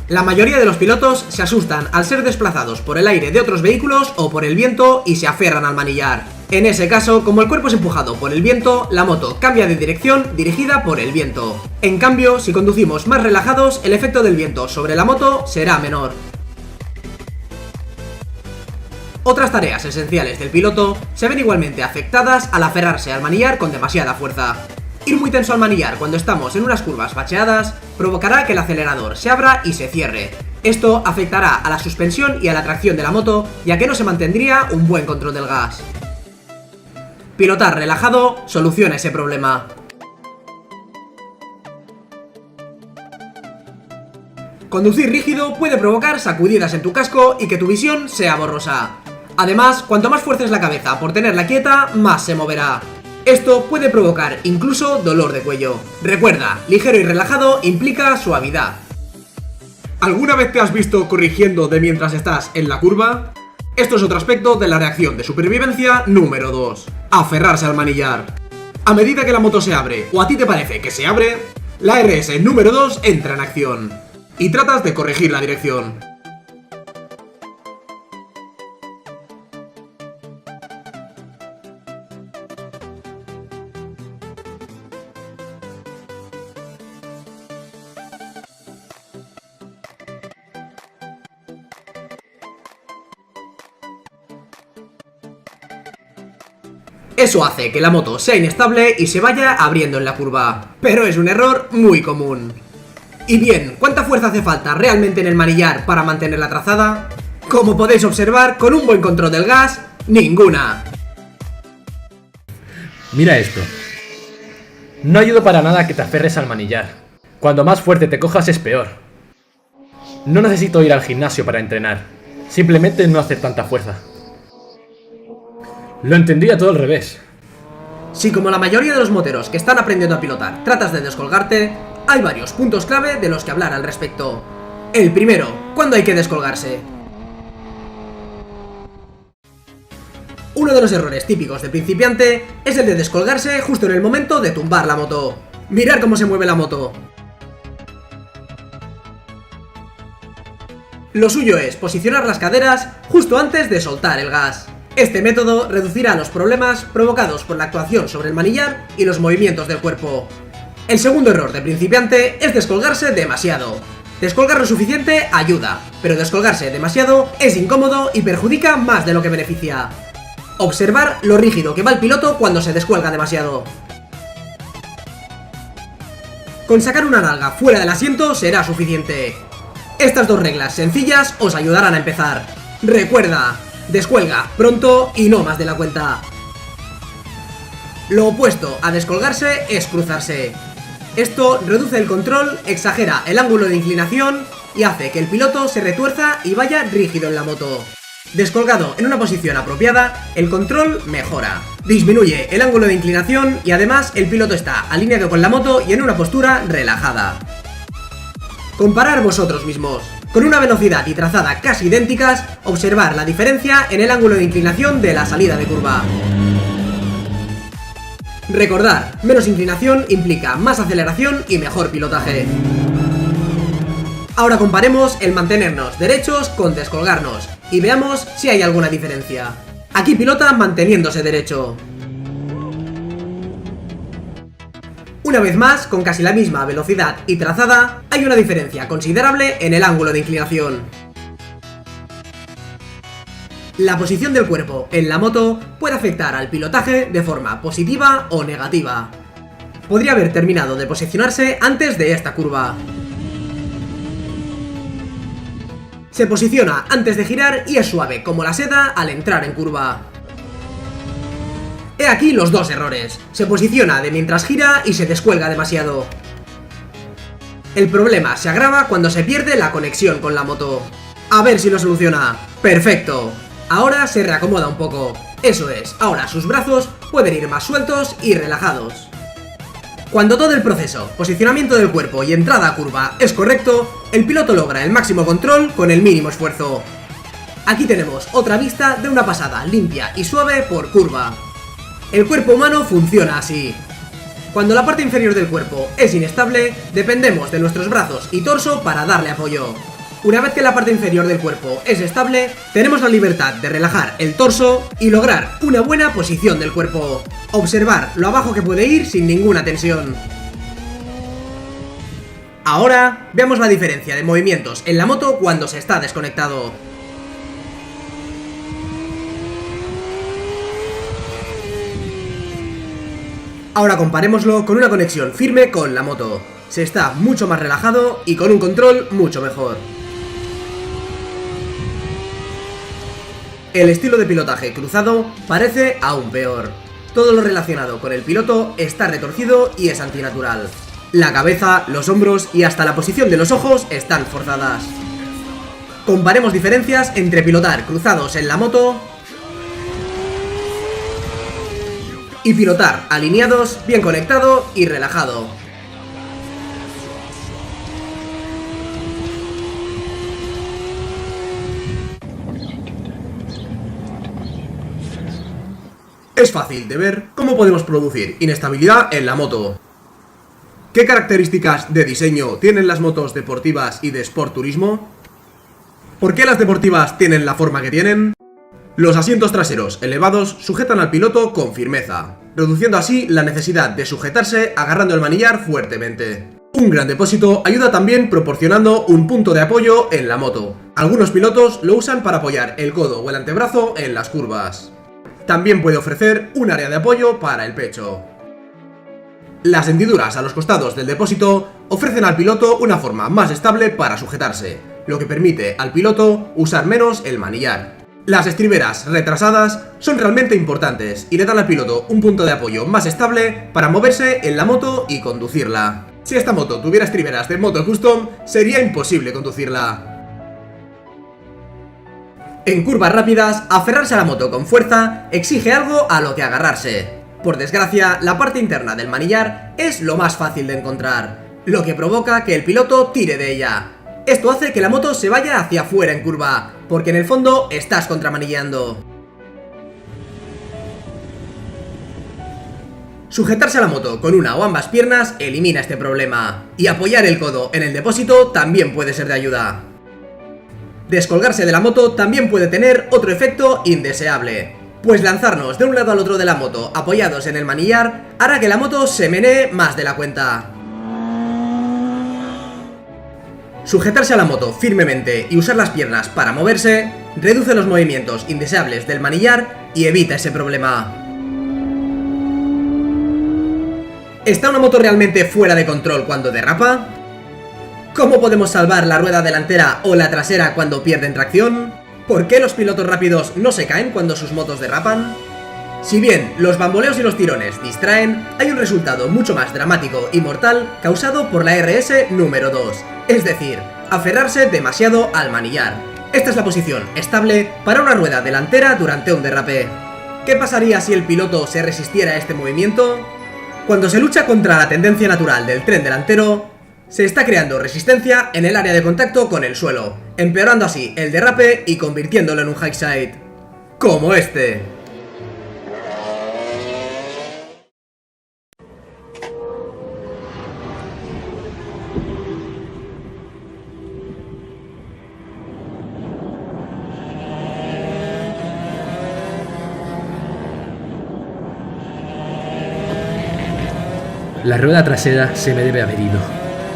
La mayoría de los pilotos se asustan al ser desplazados por el aire de otros vehículos o por el viento y se aferran al manillar. En ese caso, como el cuerpo es empujado por el viento, la moto cambia de dirección dirigida por el viento. En cambio, si conducimos más relajados, el efecto del viento sobre la moto será menor. Otras tareas esenciales del piloto se ven igualmente afectadas al aferrarse al manillar con demasiada fuerza. Ir muy tenso al manillar cuando estamos en unas curvas bacheadas provocará que el acelerador se abra y se cierre. Esto afectará a la suspensión y a la tracción de la moto, ya que no se mantendría un buen control del gas. Pilotar relajado soluciona ese problema. Conducir rígido puede provocar sacudidas en tu casco y que tu visión sea borrosa. Además, cuanto más fuerces la cabeza por tenerla quieta, más se moverá. Esto puede provocar incluso dolor de cuello. Recuerda, ligero y relajado implica suavidad. ¿Alguna vez te has visto corrigiendo de mientras estás en la curva? Esto es otro aspecto de la reacción de supervivencia número 2. Aferrarse al manillar. A medida que la moto se abre, o a ti te parece que se abre, la RS número 2 entra en acción. Y tratas de corregir la dirección. Eso hace que la moto sea inestable y se vaya abriendo en la curva. Pero es un error muy común. Y bien, ¿cuánta fuerza hace falta realmente en el manillar para mantener la trazada? Como podéis observar, con un buen control del gas, ninguna. Mira esto. No ayuda para nada que te aferres al manillar. Cuando más fuerte te cojas es peor. No necesito ir al gimnasio para entrenar. Simplemente no hacer tanta fuerza. Lo entendía todo al revés. Si como la mayoría de los moteros que están aprendiendo a pilotar tratas de descolgarte, hay varios puntos clave de los que hablar al respecto. El primero, ¿cuándo hay que descolgarse? Uno de los errores típicos de principiante es el de descolgarse justo en el momento de tumbar la moto. Mirad cómo se mueve la moto. Lo suyo es posicionar las caderas justo antes de soltar el gas. Este método reducirá los problemas provocados por la actuación sobre el manillar y los movimientos del cuerpo. El segundo error de principiante es descolgarse demasiado. Descolgar lo suficiente ayuda, pero descolgarse demasiado es incómodo y perjudica más de lo que beneficia. Observar lo rígido que va el piloto cuando se descuelga demasiado. Con sacar una nalga fuera del asiento será suficiente. Estas dos reglas sencillas os ayudarán a empezar. Recuerda, descuelga pronto y no más de la cuenta. Lo opuesto a descolgarse es cruzarse. Esto reduce el control, exagera el ángulo de inclinación y hace que el piloto se retuerza y vaya rígido en la moto. Descolgado en una posición apropiada, el control mejora. Disminuye el ángulo de inclinación y además el piloto está alineado con la moto y en una postura relajada. Comparar vosotros mismos. Con una velocidad y trazada casi idénticas, observar la diferencia en el ángulo de inclinación de la salida de curva. Recordar, menos inclinación implica más aceleración y mejor pilotaje. Ahora comparemos el mantenernos derechos con descolgarnos y veamos si hay alguna diferencia. Aquí pilota manteniéndose derecho. Una vez más, con casi la misma velocidad y trazada, hay una diferencia considerable en el ángulo de inclinación. La posición del cuerpo en la moto puede afectar al pilotaje de forma positiva o negativa. Podría haber terminado de posicionarse antes de esta curva. Se posiciona antes de girar y es suave como la seda al entrar en curva. He aquí los dos errores. Se posiciona de mientras gira y se descuelga demasiado. El problema se agrava cuando se pierde la conexión con la moto. A ver si lo soluciona. ¡Perfecto! Ahora se reacomoda un poco. Eso es, ahora sus brazos pueden ir más sueltos y relajados. Cuando todo el proceso, posicionamiento del cuerpo y entrada a curva es correcto, el piloto logra el máximo control con el mínimo esfuerzo. Aquí tenemos otra vista de una pasada limpia y suave por curva. El cuerpo humano funciona así. Cuando la parte inferior del cuerpo es inestable, dependemos de nuestros brazos y torso para darle apoyo. Una vez que la parte inferior del cuerpo es estable, tenemos la libertad de relajar el torso y lograr una buena posición del cuerpo. Observar lo abajo que puede ir sin ninguna tensión. Ahora, veamos la diferencia de movimientos en la moto cuando se está desconectado. Ahora comparémoslo con una conexión firme con la moto. Se está mucho más relajado y con un control mucho mejor. El estilo de pilotaje cruzado parece aún peor. Todo lo relacionado con el piloto está retorcido y es antinatural. La cabeza, los hombros y hasta la posición de los ojos están forzadas. Comparemos diferencias entre pilotar cruzados en la moto y pilotar alineados, bien conectado y relajado. Es fácil de ver cómo podemos producir inestabilidad en la moto. ¿Qué características de diseño tienen las motos deportivas y de Sport Turismo? ¿Por qué las deportivas tienen la forma que tienen? Los asientos traseros elevados sujetan al piloto con firmeza, reduciendo así la necesidad de sujetarse agarrando el manillar fuertemente. Un gran depósito ayuda también proporcionando un punto de apoyo en la moto. Algunos pilotos lo usan para apoyar el codo o el antebrazo en las curvas. también puede ofrecer un área de apoyo para el pecho. Las hendiduras a los costados del depósito ofrecen al piloto una forma más estable para sujetarse, lo que permite al piloto usar menos el manillar. Las estriberas retrasadas son realmente importantes y le dan al piloto un punto de apoyo más estable para moverse en la moto y conducirla. Si esta moto tuviera estriberas de moto custom, sería imposible conducirla. En curvas rápidas, aferrarse a la moto con fuerza exige algo a lo que agarrarse. Por desgracia, la parte interna del manillar es lo más fácil de encontrar, lo que provoca que el piloto tire de ella. Esto hace que la moto se vaya hacia afuera en curva, porque en el fondo estás contramanillando. Sujetarse a la moto con una o ambas piernas elimina este problema, y apoyar el codo en el depósito también puede ser de ayuda. Descolgarse de la moto también puede tener otro efecto indeseable, pues lanzarnos de un lado al otro de la moto apoyados en el manillar hará que la moto se menee más de la cuenta. Sujetarse a la moto firmemente y usar las piernas para moverse reduce los movimientos indeseables del manillar y evita ese problema. ¿Está una moto realmente fuera de control cuando derrapa? ¿Cómo podemos salvar la rueda delantera o la trasera cuando pierden tracción? ¿Por qué los pilotos rápidos no se caen cuando sus motos derrapan? Si bien los bamboleos y los tirones distraen, hay un resultado mucho más dramático y mortal causado por la RS número 2, es decir, aferrarse demasiado al manillar. Esta es la posición estable para una rueda delantera durante un derrape. ¿Qué pasaría si el piloto se resistiera a este movimiento? Cuando se lucha contra la tendencia natural del tren delantero, se está creando resistencia en el área de contacto con el suelo, empeorando así el derrape y convirtiéndolo en un high side, como este. La rueda trasera se me debe haber ido.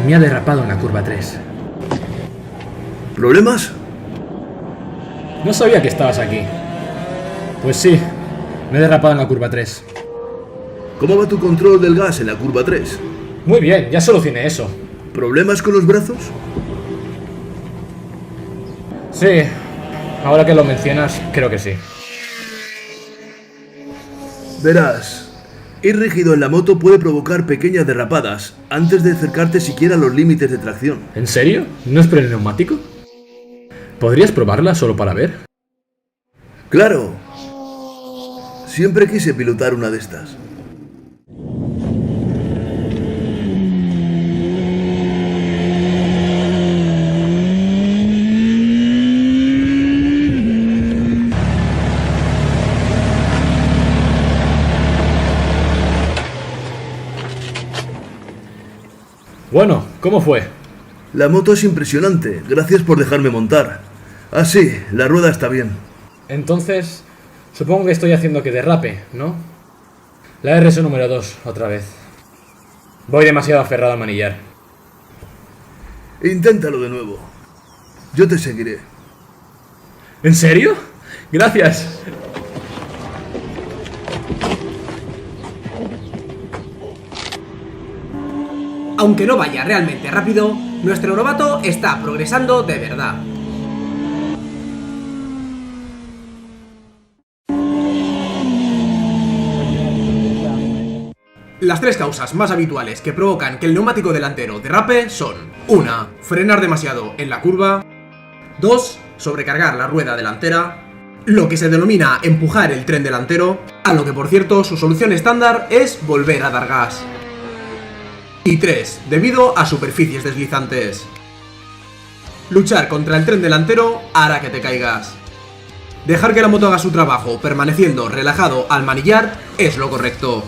Me ha derrapado en la curva 3. ¿Problemas? No sabía que estabas aquí. Pues sí, me he derrapado en la curva 3. ¿Cómo va tu control del gas en la curva 3? Muy bien, ya solucioné eso. ¿Problemas con los brazos? Sí, ahora que lo mencionas, creo que sí. Verás, ir rígido en la moto puede provocar pequeñas derrapadas antes de acercarte siquiera a los límites de tracción. ¿En serio? ¿No es por el neumático? ¿Podrías probarla solo para ver? ¡Claro! Siempre quise pilotar una de estas. Bueno, ¿cómo fue? La moto es impresionante, gracias por dejarme montar. Ah, sí, la rueda está bien. Entonces, supongo que estoy haciendo que derrape, ¿no? La RS número 2, otra vez. Voy demasiado aferrado al manillar. Inténtalo de nuevo. Yo te seguiré. ¿En serio? Gracias. Aunque no vaya realmente rápido, nuestro novato está progresando de verdad. Las tres causas más habituales que provocan que el neumático delantero derrape son: 1. Frenar demasiado en la curva. 2. Sobrecargar la rueda delantera, lo que se denomina empujar el tren delantero, a lo que por cierto su solución estándar es volver a dar gas. Y 3. Debido a superficies deslizantes. Luchar contra el tren delantero hará que te caigas. Dejar que la moto haga su trabajo permaneciendo relajado al manillar es lo correcto.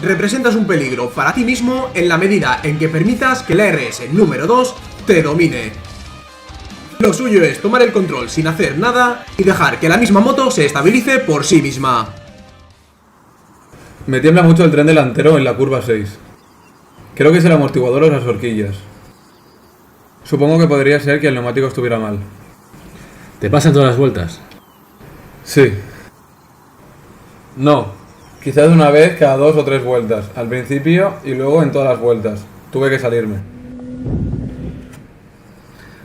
Representas un peligro para ti mismo en la medida en que permitas que la RS número 2 te domine. Lo suyo es tomar el control sin hacer nada y dejar que la misma moto se estabilice por sí misma. Me tiembla mucho el tren delantero en la curva 6. Creo que es el amortiguador o las horquillas. Supongo que podría ser que el neumático estuviera mal. ¿Te pasan todas las vueltas? Sí. No, quizás una vez cada 2 o 3 vueltas, al principio y luego en todas las vueltas. Tuve que salirme.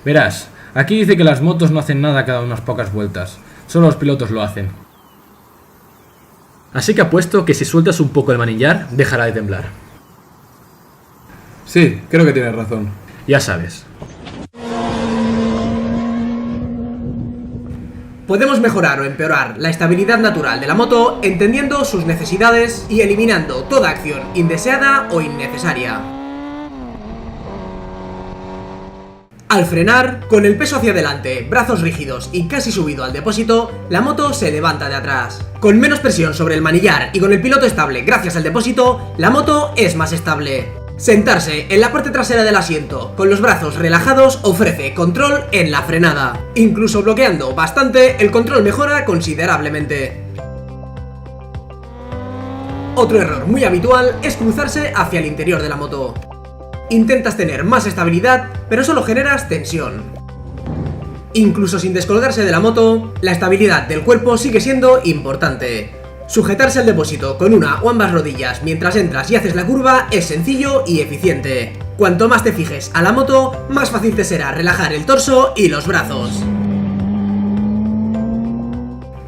Verás, aquí dice que las motos no hacen nada cada unas pocas vueltas, solo los pilotos lo hacen. Así que apuesto que si sueltas un poco el manillar, dejará de temblar. Sí, creo que tienes razón. Ya sabes. Podemos mejorar o empeorar la estabilidad natural de la moto entendiendo sus necesidades y eliminando toda acción indeseada o innecesaria. Al frenar, con el peso hacia adelante, brazos rígidos y casi subido al depósito, la moto se levanta de atrás. Con menos presión sobre el manillar y con el piloto estable gracias al depósito, la moto es más estable. Sentarse en la parte trasera del asiento con los brazos relajados ofrece control en la frenada. Incluso bloqueando bastante, el control mejora considerablemente. Otro error muy habitual es cruzarse hacia el interior de la moto. Intentas tener más estabilidad, pero solo generas tensión. Incluso sin descolgarse de la moto, la estabilidad del cuerpo sigue siendo importante. Sujetarse al depósito con una o ambas rodillas mientras entras y haces la curva es sencillo y eficiente. Cuanto más te fijes a la moto, más fácil te será relajar el torso y los brazos.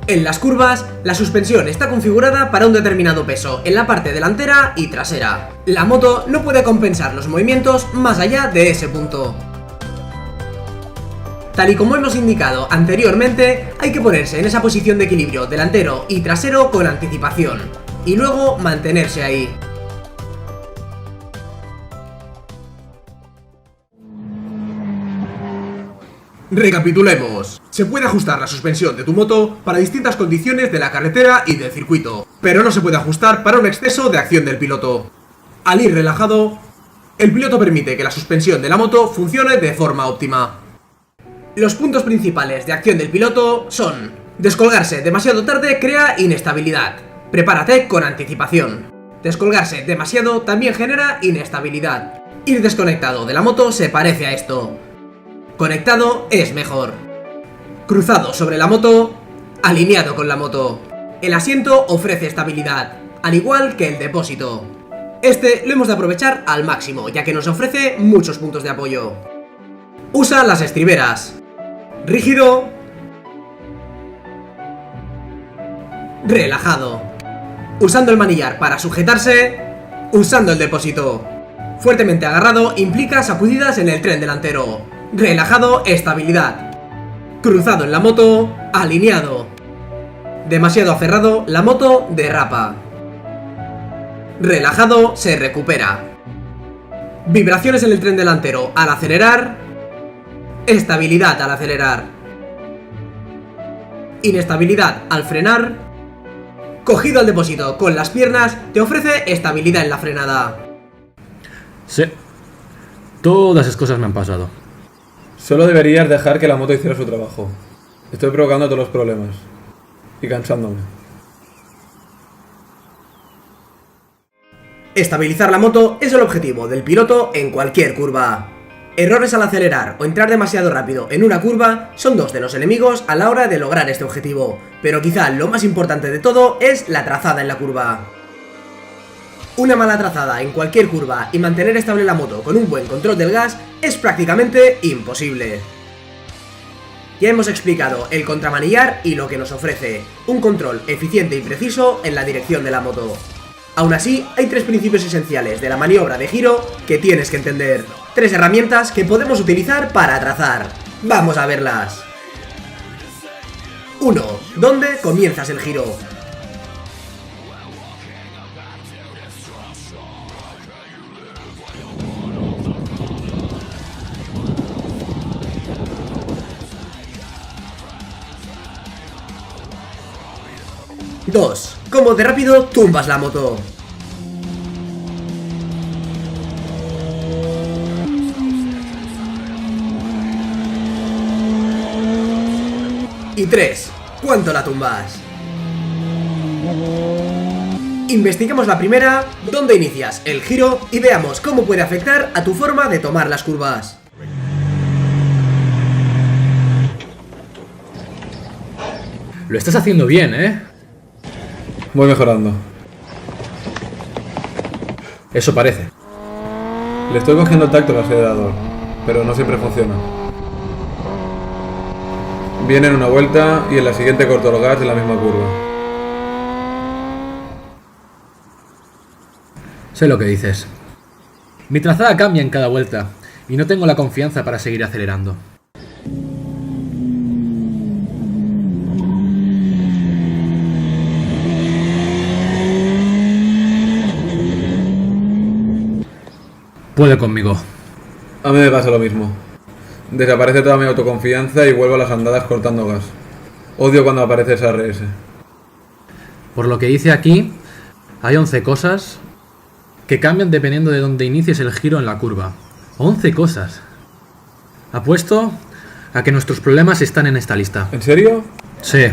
En las curvas, la suspensión está configurada para un determinado peso en la parte delantera y trasera. La moto no puede compensar los movimientos más allá de ese punto. Tal y como hemos indicado anteriormente, hay que ponerse en esa posición de equilibrio delantero y trasero con anticipación, y luego mantenerse ahí. Recapitulemos. Se puede ajustar la suspensión de tu moto para distintas condiciones de la carretera y del circuito, pero no se puede ajustar para un exceso de acción del piloto. Al ir relajado, el piloto permite que la suspensión de la moto funcione de forma óptima. Los puntos principales de acción del piloto son: descolgarse demasiado tarde crea inestabilidad. Prepárate con anticipación. Descolgarse demasiado también genera inestabilidad. Ir desconectado de la moto se parece a esto. Conectado es mejor. Cruzado sobre la moto, alineado con la moto. El asiento ofrece estabilidad, al igual que el depósito. Este lo hemos de aprovechar al máximo, ya que nos ofrece muchos puntos de apoyo. Usa las estriberas. Rígido. Relajado. Usando el manillar para sujetarse. Usando el depósito. Fuertemente agarrado implica sacudidas en el tren delantero. Relajado, estabilidad. Cruzado en la moto, alineado. Demasiado aferrado, la moto derrapa. Relajado, se recupera. Vibraciones en el tren delantero al acelerar. Estabilidad al acelerar. Inestabilidad al frenar. Cogido al depósito con las piernas te ofrece estabilidad en la frenada. Sí. Todas esas cosas me han pasado. Solo deberías dejar que la moto hiciera su trabajo. Estoy provocando todos los problemas. Y cansándome. Estabilizar la moto es el objetivo del piloto en cualquier curva. Errores al acelerar o entrar demasiado rápido en una curva son dos de los enemigos a la hora de lograr este objetivo, pero quizá lo más importante de todo es la trazada en la curva. Una mala trazada en cualquier curva y mantener estable la moto con un buen control del gas es prácticamente imposible. Ya hemos explicado el contramanillar y lo que nos ofrece, un control eficiente y preciso en la dirección de la moto. Aún así, hay tres principios esenciales de la maniobra de giro que tienes que entender. Tres herramientas que podemos utilizar para trazar. Vamos a verlas. 1. ¿Dónde comienzas el giro? Dos. ¿Cómo de rápido tumbas la moto? Y 3. ¿Cuánto la tumbas? Investigamos la primera, dónde inicias el giro y veamos cómo puede afectar a tu forma de tomar las curvas. Lo estás haciendo bien, ¿eh? Voy mejorando. Eso parece. Le estoy cogiendo el tacto al acelerador, pero no siempre funciona. Viene en una vuelta y en la siguiente corto el gas en la misma curva. Sé lo que dices. Mi trazada cambia en cada vuelta y no tengo la confianza para seguir acelerando. Puede conmigo. A mí me pasa lo mismo. Desaparece toda mi autoconfianza y vuelvo a las andadas cortando gas. Odio cuando aparece esa RS. Por lo que dice aquí, hay 11 cosas que cambian dependiendo de dónde inicies el giro en la curva. 11 cosas. Apuesto a que nuestros problemas están en esta lista. ¿En serio? Sí.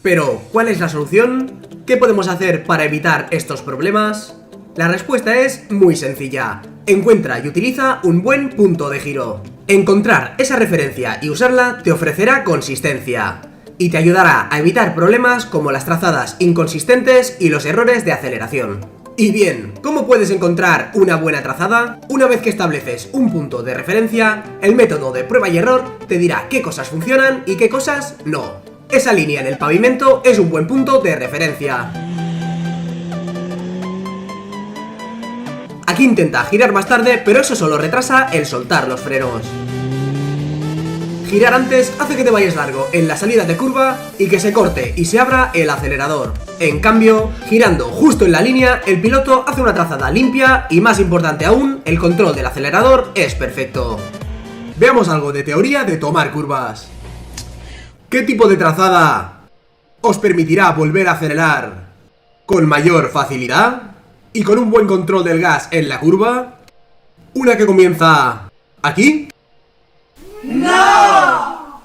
Pero, ¿cuál es la solución? ¿Qué podemos hacer para evitar estos problemas? La respuesta es muy sencilla. Encuentra y utiliza un buen punto de giro. Encontrar esa referencia y usarla te ofrecerá consistencia y te ayudará a evitar problemas como las trazadas inconsistentes y los errores de aceleración. Y bien, ¿cómo puedes encontrar una buena trazada? Una vez que estableces un punto de referencia, el método de prueba y error te dirá qué cosas funcionan y qué cosas no. Esa línea en el pavimento es un buen punto de referencia. Aquí intenta girar más tarde, pero eso solo retrasa el soltar los frenos. Girar antes hace que te vayas largo en la salida de curva y que se corte y se abra el acelerador. En cambio, girando justo en la línea, el piloto hace una trazada limpia y, más importante aún, el control del acelerador es perfecto. Veamos algo de teoría de tomar curvas. ¿Qué tipo de trazada os permitirá volver a acelerar con mayor facilidad y con un buen control del gas en la curva? ¿Una que comienza aquí? ¡No!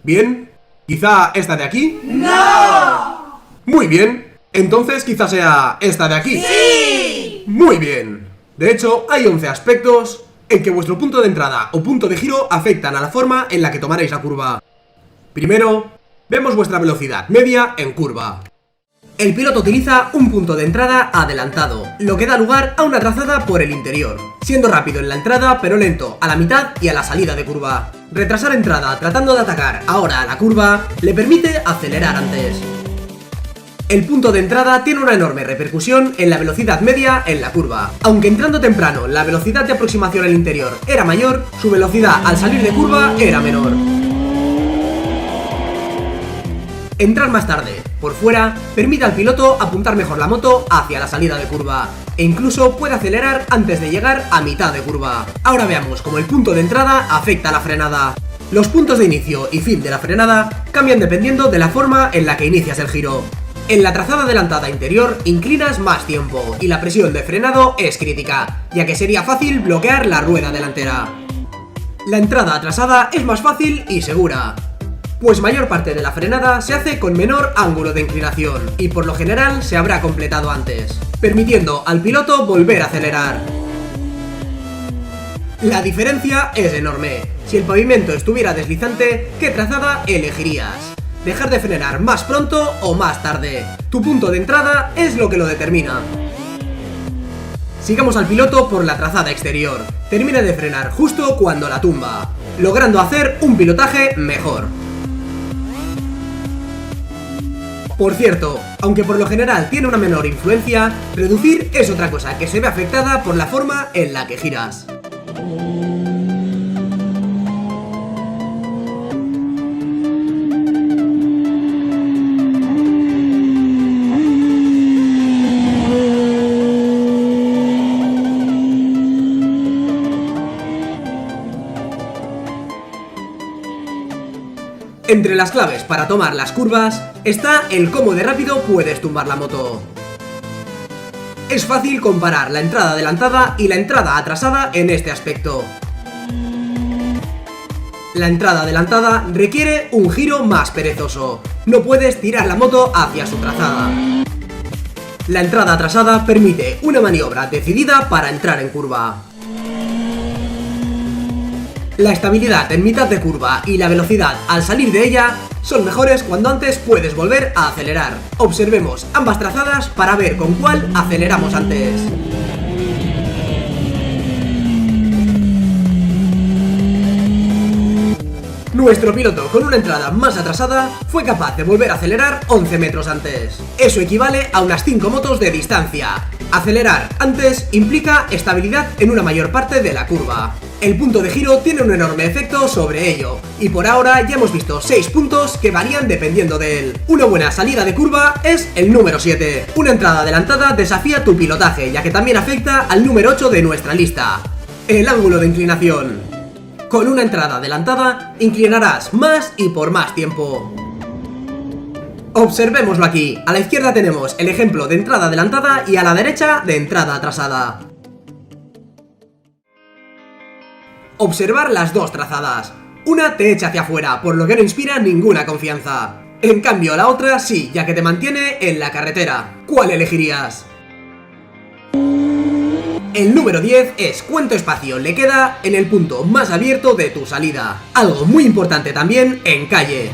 Bien, ¿quizá esta de aquí? ¡No! Muy bien, entonces quizá sea esta de aquí. ¡Sí! Muy bien. De hecho, hay 11 aspectos en que vuestro punto de entrada o punto de giro afectan a la forma en la que tomaréis la curva. Primero, vemos vuestra velocidad media en curva. El piloto utiliza un punto de entrada adelantado, lo que da lugar a una trazada por el interior, siendo rápido en la entrada pero lento a la mitad y a la salida de curva. Retrasar entrada tratando de atacar ahora a la curva le permite acelerar antes. El punto de entrada tiene una enorme repercusión en la velocidad media en la curva. Aunque entrando temprano la velocidad de aproximación al interior era mayor, su velocidad al salir de curva era menor. Entrar más tarde, por fuera, permite al piloto apuntar mejor la moto hacia la salida de curva, e incluso puede acelerar antes de llegar a mitad de curva. Ahora veamos cómo el punto de entrada afecta a la frenada. Los puntos de inicio y fin de la frenada cambian dependiendo de la forma en la que inicias el giro. En la trazada adelantada interior inclinas más tiempo y la presión de frenado es crítica, ya que sería fácil bloquear la rueda delantera. La entrada atrasada es más fácil y segura, pues mayor parte de la frenada se hace con menor ángulo de inclinación y por lo general se habrá completado antes, permitiendo al piloto volver a acelerar. La diferencia es enorme. Si el pavimento estuviera deslizante, ¿qué trazada elegirías? ¿Dejar de frenar más pronto o más tarde? Tu punto de entrada es lo que lo determina. Sigamos al piloto por la trazada exterior. Termina de frenar justo cuando la tumba, logrando hacer un pilotaje mejor. Por cierto, aunque por lo general tiene una menor influencia, reducir es otra cosa que se ve afectada por la forma en la que giras. Entre las claves para tomar las curvas está el cómo de rápido puedes tumbar la moto. Es fácil comparar la entrada adelantada y la entrada atrasada en este aspecto. La entrada adelantada requiere un giro más perezoso. No puedes tirar la moto hacia su trazada. La entrada atrasada permite una maniobra decidida para entrar en curva. La estabilidad en mitad de curva y la velocidad al salir de ella son mejores cuando antes puedes volver a acelerar. Observemos ambas trazadas para ver con cuál aceleramos antes. Nuestro piloto, con una entrada más atrasada, fue capaz de volver a acelerar 11 metros antes. Eso equivale a unas 5 motos de distancia. Acelerar antes implica estabilidad en una mayor parte de la curva. El punto de giro tiene un enorme efecto sobre ello, y por ahora ya hemos visto 6 puntos que varían dependiendo de él. Una buena salida de curva es el número 7. Una entrada adelantada desafía tu pilotaje, ya que también afecta al número 8 de nuestra lista. El ángulo de inclinación. Con una entrada adelantada, inclinarás más y por más tiempo. Observémoslo aquí. A la izquierda tenemos el ejemplo de entrada adelantada y a la derecha de entrada atrasada. Observar las dos trazadas. Una te echa hacia afuera, por lo que no inspira ninguna confianza. En cambio, la otra sí, ya que te mantiene en la carretera. ¿Cuál elegirías? El número 10 es cuánto espacio le queda en el punto más abierto de tu salida. Algo muy importante también en calle.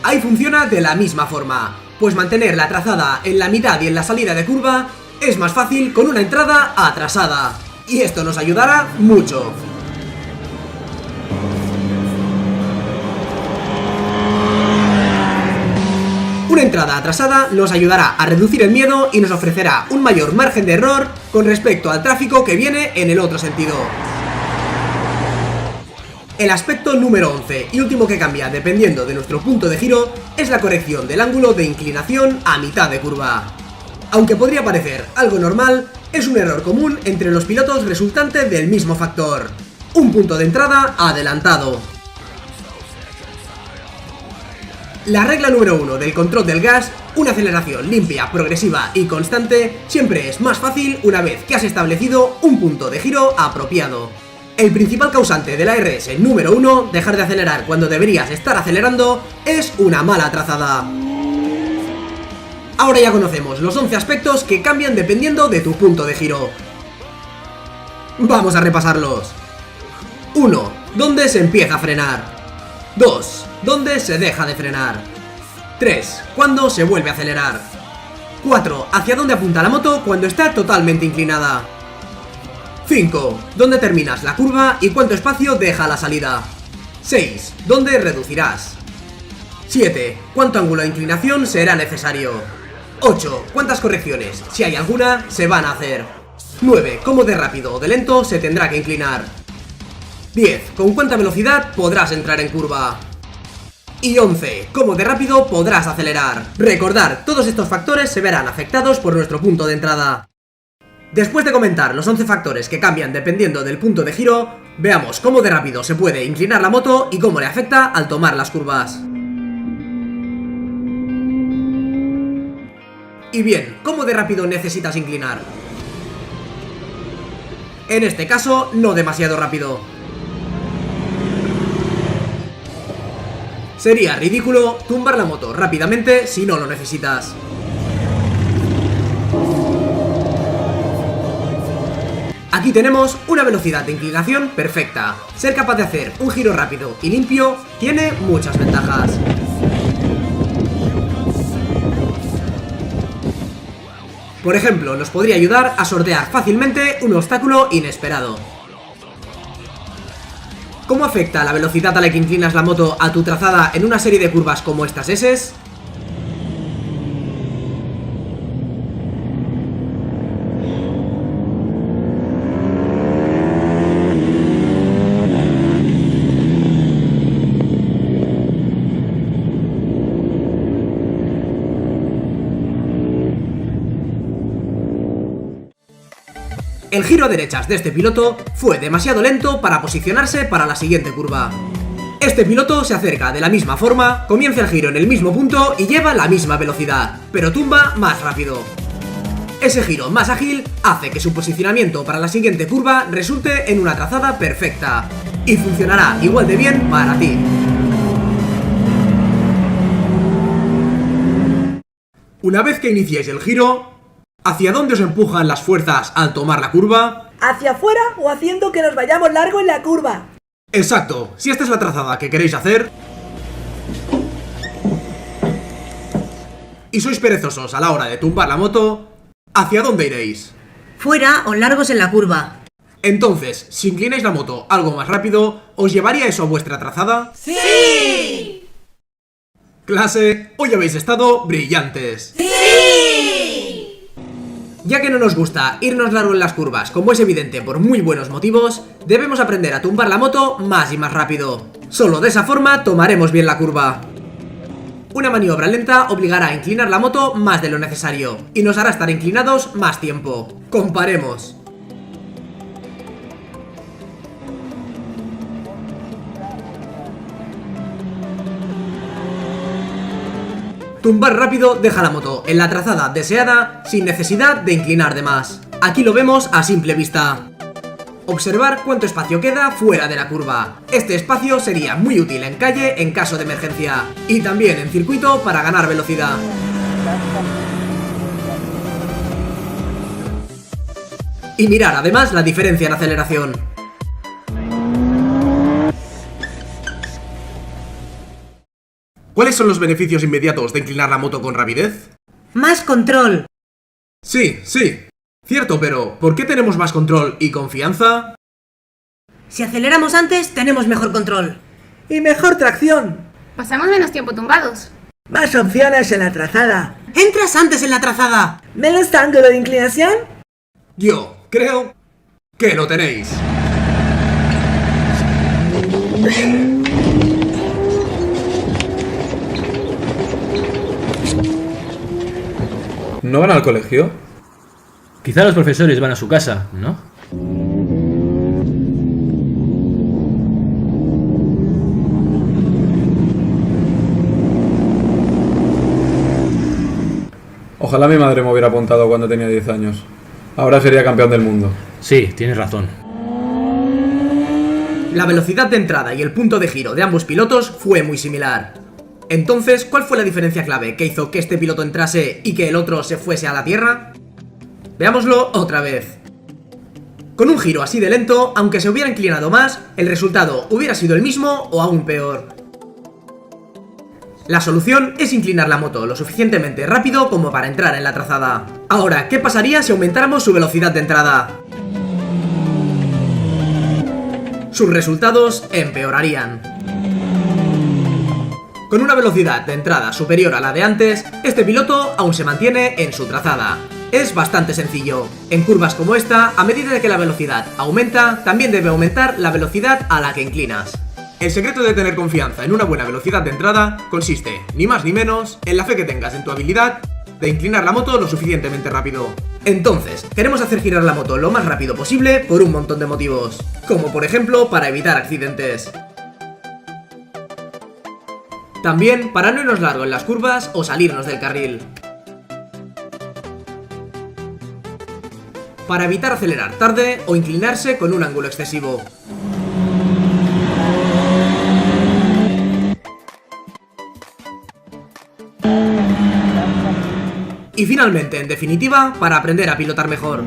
Ahí funciona de la misma forma, pues mantener la trazada en la mitad y en la salida de curva es más fácil con una entrada atrasada. Y esto nos ayudará mucho. Una entrada atrasada nos ayudará a reducir el miedo y nos ofrecerá un mayor margen de error con respecto al tráfico que viene en el otro sentido. El aspecto número 11 y último que cambia dependiendo de nuestro punto de giro es la corrección del ángulo de inclinación a mitad de curva. Aunque podría parecer algo normal, es un error común entre los pilotos resultante del mismo factor: un punto de entrada adelantado. La regla número 1 del control del gas: una aceleración limpia, progresiva y constante siempre es más fácil una vez que has establecido un punto de giro apropiado. El principal causante de la RS número 1, dejar de acelerar cuando deberías estar acelerando, es una mala trazada. Ahora ya conocemos los 11 aspectos que cambian dependiendo de tu punto de giro. Vamos a repasarlos. 1. ¿Dónde se empieza a frenar? 2. ¿Dónde se deja de frenar? 3. ¿Cuándo se vuelve a acelerar? 4. ¿Hacia dónde apunta la moto cuando está totalmente inclinada? 5. ¿Dónde terminas la curva y cuánto espacio deja la salida? 6. ¿Dónde reducirás? 7. ¿Cuánto ángulo de inclinación será necesario? 8. ¿Cuántas correcciones, si hay alguna, se van a hacer? 9. ¿Cómo de rápido o de lento se tendrá que inclinar? 10. ¿Con cuánta velocidad podrás entrar en curva? Y 11. ¿Cómo de rápido podrás acelerar? Recordar, todos estos factores se verán afectados por nuestro punto de entrada. Después de comentar los 11 factores que cambian dependiendo del punto de giro, veamos cómo de rápido se puede inclinar la moto y cómo le afecta al tomar las curvas. Y bien, ¿cómo de rápido necesitas inclinar? En este caso, no demasiado rápido. Sería ridículo tumbar la moto rápidamente si no lo necesitas. Aquí tenemos una velocidad de inclinación perfecta. Ser capaz de hacer un giro rápido y limpio tiene muchas ventajas. Por ejemplo, nos podría ayudar a sortear fácilmente un obstáculo inesperado. ¿Cómo afecta la velocidad a la que inclinas la moto a tu trazada en una serie de curvas como estas S? El giro a derechas de este piloto fue demasiado lento para posicionarse para la siguiente curva. Este piloto se acerca de la misma forma, comienza el giro en el mismo punto y lleva la misma velocidad, pero tumba más rápido. Ese giro más ágil hace que su posicionamiento para la siguiente curva resulte en una trazada perfecta, y funcionará igual de bien para ti. Una vez que iniciéis el giro, ¿hacia dónde os empujan las fuerzas al tomar la curva? ¿Hacia afuera o haciendo que nos vayamos largo en la curva? Exacto, si esta es la trazada que queréis hacer, y sois perezosos a la hora de tumbar la moto, ¿hacia dónde iréis? Fuera o largos en la curva. Entonces, si inclináis la moto algo más rápido, ¿os llevaría eso a vuestra trazada? ¡Sí! Clase, hoy habéis estado brillantes. ¡Sí! Ya que no nos gusta irnos largo en las curvas, como es evidente por muy buenos motivos, debemos aprender a tumbar la moto más y más rápido. Solo de esa forma tomaremos bien la curva. Una maniobra lenta obligará a inclinar la moto más de lo necesario y nos hará estar inclinados más tiempo. Comparemos. Tumbar rápido deja la moto en la trazada deseada sin necesidad de inclinar de más. Aquí lo vemos a simple vista. Observar cuánto espacio queda fuera de la curva. Este espacio sería muy útil en calle en caso de emergencia y también en circuito para ganar velocidad. Y mirar además la diferencia en aceleración. ¿Cuáles son los beneficios inmediatos de inclinar la moto con rapidez? Más control. Sí, cierto, pero ¿por qué tenemos más control y confianza? Si aceleramos antes, tenemos mejor control. Y mejor tracción. Pasamos menos tiempo tumbados. Más opciones en la trazada. ¡Entras antes en la trazada! ¿Menos ángulo de inclinación? Yo creo que lo tenéis. ¿No van al colegio? Quizá los profesores van a su casa, ¿no? Ojalá mi madre me hubiera apuntado cuando tenía 10 años. Ahora sería campeón del mundo. Sí, tienes razón. La velocidad de entrada y el punto de giro de ambos pilotos fue muy similar. Entonces, ¿cuál fue la diferencia clave que hizo que este piloto entrase y que el otro se fuese a la tierra? Veámoslo otra vez. Con un giro así de lento, aunque se hubiera inclinado más, el resultado hubiera sido el mismo o aún peor. La solución es inclinar la moto lo suficientemente rápido como para entrar en la trazada. Ahora, ¿qué pasaría si aumentáramos su velocidad de entrada? Sus resultados empeorarían. Con una velocidad de entrada superior a la de antes, este piloto aún se mantiene en su trazada. Es bastante sencillo. En curvas como esta, a medida que la velocidad aumenta, también debe aumentar la velocidad a la que inclinas. El secreto de tener confianza en una buena velocidad de entrada consiste, ni más ni menos, en la fe que tengas en tu habilidad de inclinar la moto lo suficientemente rápido. Entonces, queremos hacer girar la moto lo más rápido posible por un montón de motivos, como por ejemplo para evitar accidentes. También para no irnos largo en las curvas o salirnos del carril. Para evitar acelerar tarde o inclinarse con un ángulo excesivo. Y finalmente, en definitiva, para aprender a pilotar mejor.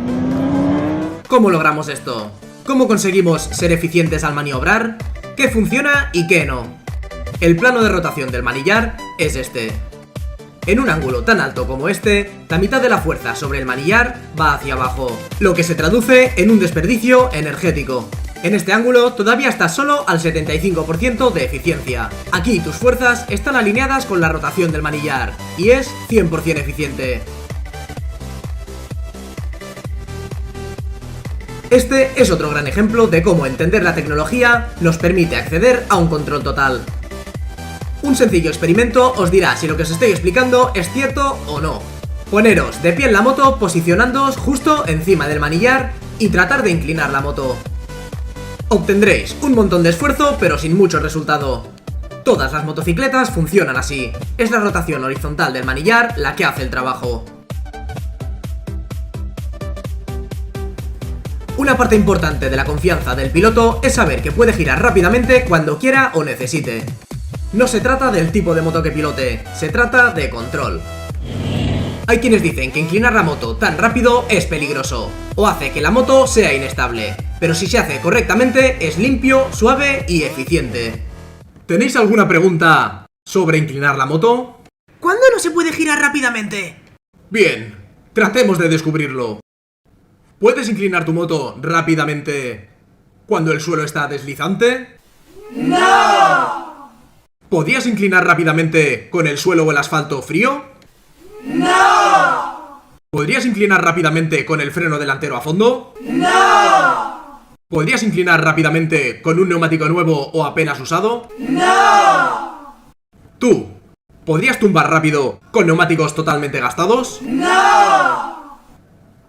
¿Cómo logramos esto? ¿Cómo conseguimos ser eficientes al maniobrar? ¿Qué funciona y qué no? El plano de rotación del manillar es este. En un ángulo tan alto como este, la mitad de la fuerza sobre el manillar va hacia abajo, lo que se traduce en un desperdicio energético. En este ángulo todavía estás solo al 75% de eficiencia. Aquí tus fuerzas están alineadas con la rotación del manillar, y es 100% eficiente. Este es otro gran ejemplo de cómo entender la tecnología nos permite acceder a un control total. Un sencillo experimento os dirá si lo que os estoy explicando es cierto o no. Poneros de pie en la moto posicionándoos justo encima del manillar y tratar de inclinar la moto. Obtendréis un montón de esfuerzo pero sin mucho resultado. Todas las motocicletas funcionan así. Es la rotación horizontal del manillar la que hace el trabajo. Una parte importante de la confianza del piloto es saber que puede girar rápidamente cuando quiera o necesite. No se trata del tipo de moto que pilote, se trata de control. Hay quienes dicen que inclinar la moto tan rápido es peligroso, o hace que la moto sea inestable, pero si se hace correctamente es limpio, suave y eficiente. ¿Tenéis alguna pregunta sobre inclinar la moto? ¿Cuándo no se puede girar rápidamente? Bien, tratemos de descubrirlo. ¿Puedes inclinar tu moto rápidamente cuando el suelo está deslizante? ¡No! ¿Podrías inclinar rápidamente con el suelo o el asfalto frío? ¡No! ¿Podrías inclinar rápidamente con el freno delantero a fondo? ¡No! ¿Podrías inclinar rápidamente con un neumático nuevo o apenas usado? ¡No! ¿Tú podrías tumbar rápido con neumáticos totalmente gastados? ¡No!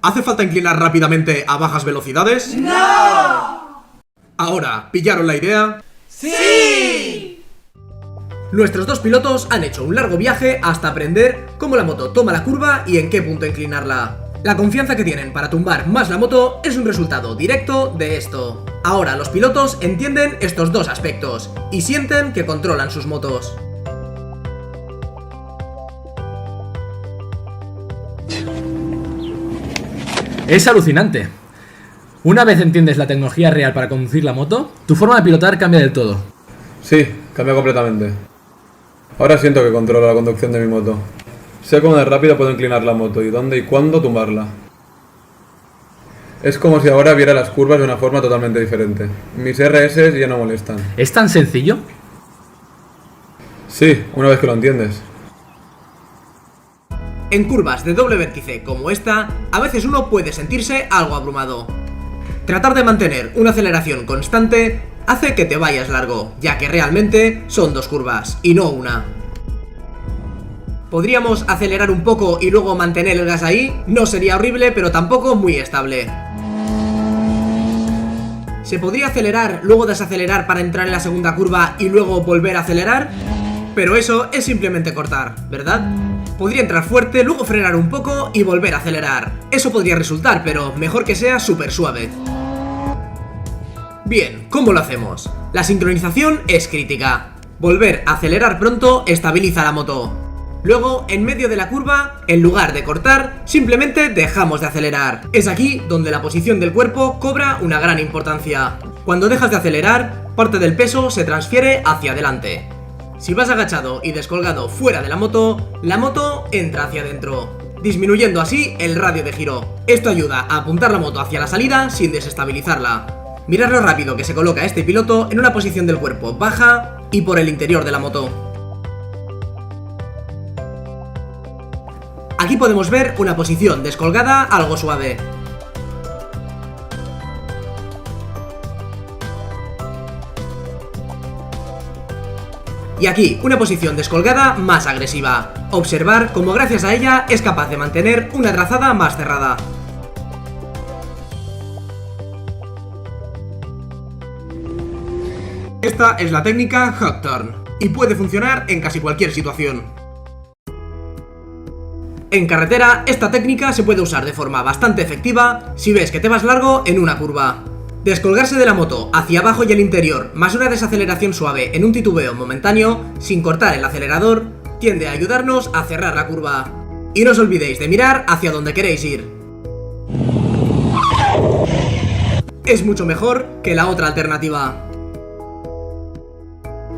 ¿Hace falta inclinar rápidamente a bajas velocidades? ¡No! Ahora, ¿pillaron la idea? ¡Sí! Nuestros dos pilotos han hecho un largo viaje hasta aprender cómo la moto toma la curva y en qué punto inclinarla. La confianza que tienen para tumbar más la moto es un resultado directo de esto. Ahora los pilotos entienden estos dos aspectos y sienten que controlan sus motos. Es alucinante. Una vez entiendes la tecnología real para conducir la moto, tu forma de pilotar cambia del todo. Sí, cambia completamente. Ahora siento que controlo la conducción de mi moto. Sé cómo de rápido puedo inclinar la moto y dónde y cuándo tumbarla. Es como si ahora viera las curvas de una forma totalmente diferente. Mis RS ya no molestan. ¿Es tan sencillo? Sí, una vez que lo entiendes. En curvas de doble vértice como esta, a veces uno puede sentirse algo abrumado. Tratar de mantener una aceleración constante hace que te vayas largo, ya que realmente son dos curvas y no una. ¿Podríamos acelerar un poco y luego mantener el gas ahí? No sería horrible, pero tampoco muy estable. ¿Se podría acelerar, luego desacelerar para entrar en la segunda curva y luego volver a acelerar? Pero eso es simplemente cortar, ¿verdad? Podría entrar fuerte, luego frenar un poco y volver a acelerar. Eso podría resultar, pero mejor que sea súper suave. Bien, ¿cómo lo hacemos? La sincronización es crítica. Volver a acelerar pronto estabiliza la moto. Luego, en medio de la curva, en lugar de cortar, simplemente dejamos de acelerar. Es aquí donde la posición del cuerpo cobra una gran importancia. Cuando dejas de acelerar, parte del peso se transfiere hacia adelante. Si vas agachado y descolgado fuera de la moto entra hacia adentro, disminuyendo así el radio de giro. Esto ayuda a apuntar la moto hacia la salida sin desestabilizarla. Mirad lo rápido que se coloca este piloto en una posición del cuerpo baja y por el interior de la moto. Aquí podemos ver una posición descolgada algo suave. Y aquí, una posición descolgada más agresiva. Observar cómo gracias a ella es capaz de mantener una trazada más cerrada. Esta es la técnica Hot Turn y puede funcionar en casi cualquier situación. En carretera, esta técnica se puede usar de forma bastante efectiva si ves que te vas largo en una curva. Descolgarse de la moto hacia abajo y el interior, más una desaceleración suave en un titubeo momentáneo, sin cortar el acelerador, tiende a ayudarnos a cerrar la curva. Y no os olvidéis de mirar hacia donde queréis ir. Es mucho mejor que la otra alternativa.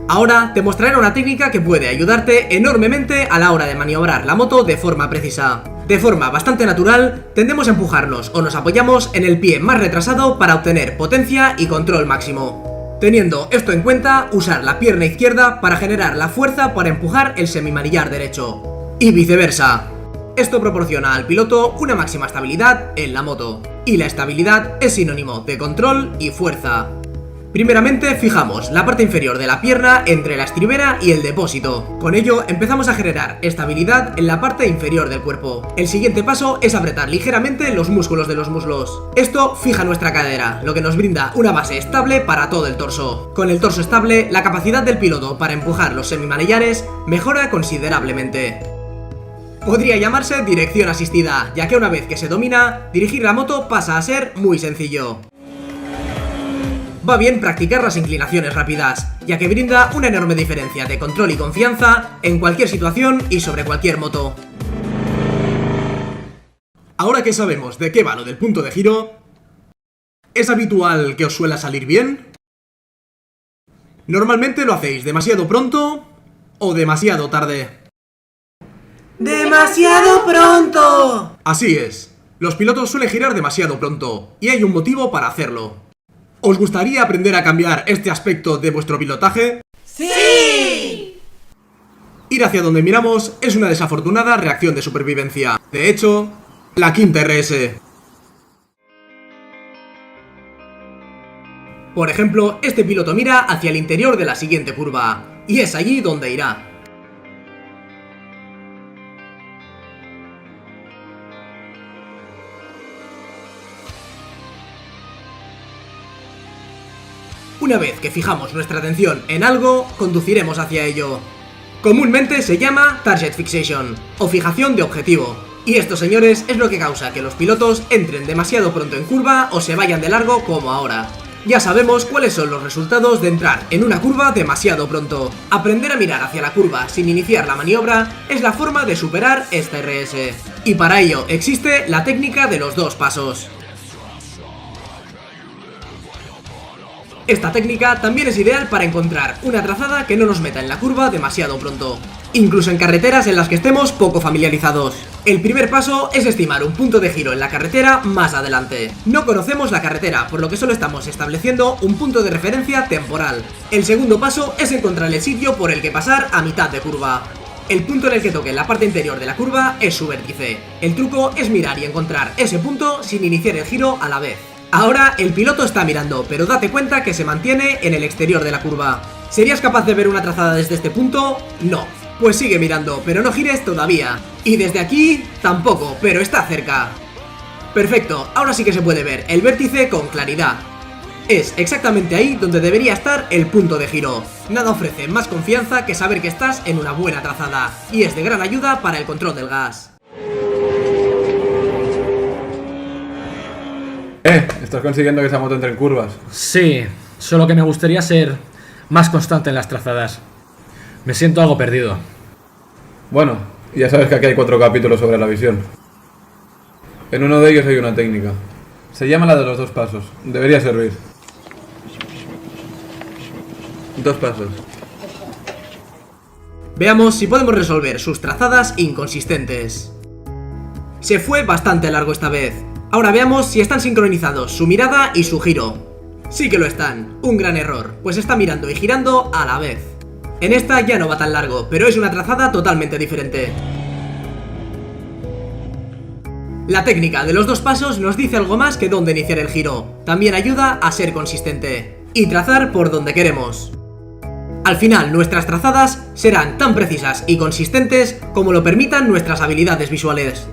Ahora te mostraré una técnica que puede ayudarte enormemente a la hora de maniobrar la moto de forma precisa. De forma bastante natural, tendemos a empujarnos o nos apoyamos en el pie más retrasado para obtener potencia y control máximo. Teniendo esto en cuenta, usar la pierna izquierda para generar la fuerza para empujar el semimanillar derecho. Y viceversa. Esto proporciona al piloto una máxima estabilidad en la moto. Y la estabilidad es sinónimo de control y fuerza. Primeramente fijamos la parte inferior de la pierna entre la estribera y el depósito. Con ello empezamos a generar estabilidad en la parte inferior del cuerpo. El siguiente paso es apretar ligeramente los músculos de los muslos. Esto fija nuestra cadera, lo que nos brinda una base estable para todo el torso. Con el torso estable, la capacidad del piloto para empujar los semimanillares mejora considerablemente. Podría llamarse dirección asistida, ya que una vez que se domina, dirigir la moto pasa a ser muy sencillo. Va bien practicar las inclinaciones rápidas, ya que brinda una enorme diferencia de control y confianza en cualquier situación y sobre cualquier moto. Ahora que sabemos de qué va lo del punto de giro, ¿es habitual que os suela salir bien? ¿Normalmente lo hacéis demasiado pronto o demasiado tarde? ¡Demasiado pronto! Así es. Los pilotos suelen girar demasiado pronto, y hay un motivo para hacerlo. ¿Os gustaría aprender a cambiar este aspecto de vuestro pilotaje? ¡Sí! Ir hacia donde miramos es una desafortunada reacción de supervivencia. De hecho, la quinta RS. Por ejemplo, este piloto mira hacia el interior de la siguiente curva, y es allí donde irá. Una vez que fijamos nuestra atención en algo, conduciremos hacia ello. Comúnmente se llama Target Fixation, o fijación de objetivo. Y esto, señores, es lo que causa que los pilotos entren demasiado pronto en curva o se vayan de largo como ahora. Ya sabemos cuáles son los resultados de entrar en una curva demasiado pronto. Aprender a mirar hacia la curva sin iniciar la maniobra es la forma de superar esta RS. Y para ello existe la técnica de los 2 pasos. Esta técnica también es ideal para encontrar una trazada que no nos meta en la curva demasiado pronto, incluso en carreteras en las que estemos poco familiarizados. El primer paso es estimar un punto de giro en la carretera más adelante. No conocemos la carretera, por lo que solo estamos estableciendo un punto de referencia temporal. El segundo paso es encontrar el sitio por el que pasar a mitad de curva. El punto en el que toque la parte interior de la curva es su vértice. El truco es mirar y encontrar ese punto sin iniciar el giro a la vez. Ahora el piloto está mirando, pero date cuenta que se mantiene en el exterior de la curva. ¿Serías capaz de ver una trazada desde este punto? No. Pues sigue mirando, pero no gires todavía. Y desde aquí, tampoco, pero está cerca. Perfecto, ahora sí que se puede ver el vértice con claridad. Es exactamente ahí donde debería estar el punto de giro. Nada ofrece más confianza que saber que estás en una buena trazada, y es de gran ayuda para el control del gas. ¿Estás consiguiendo que esa moto entre en curvas? Sí, solo que me gustaría ser más constante en las trazadas. Me siento algo perdido. Bueno, ya sabes que aquí hay 4 capítulos sobre la visión. En uno de ellos hay una técnica. Se llama la de los 2 pasos. Debería servir. 2 pasos. Veamos si podemos resolver sus trazadas inconsistentes. Se fue bastante largo esta vez. Ahora veamos si están sincronizados su mirada y su giro. Sí que lo están, un gran error, pues está mirando y girando a la vez. En esta ya no va tan largo, pero es una trazada totalmente diferente. La técnica de los 2 pasos nos dice algo más que dónde iniciar el giro. También ayuda a ser consistente y trazar por donde queremos. Al final, nuestras trazadas serán tan precisas y consistentes como lo permitan nuestras habilidades visuales.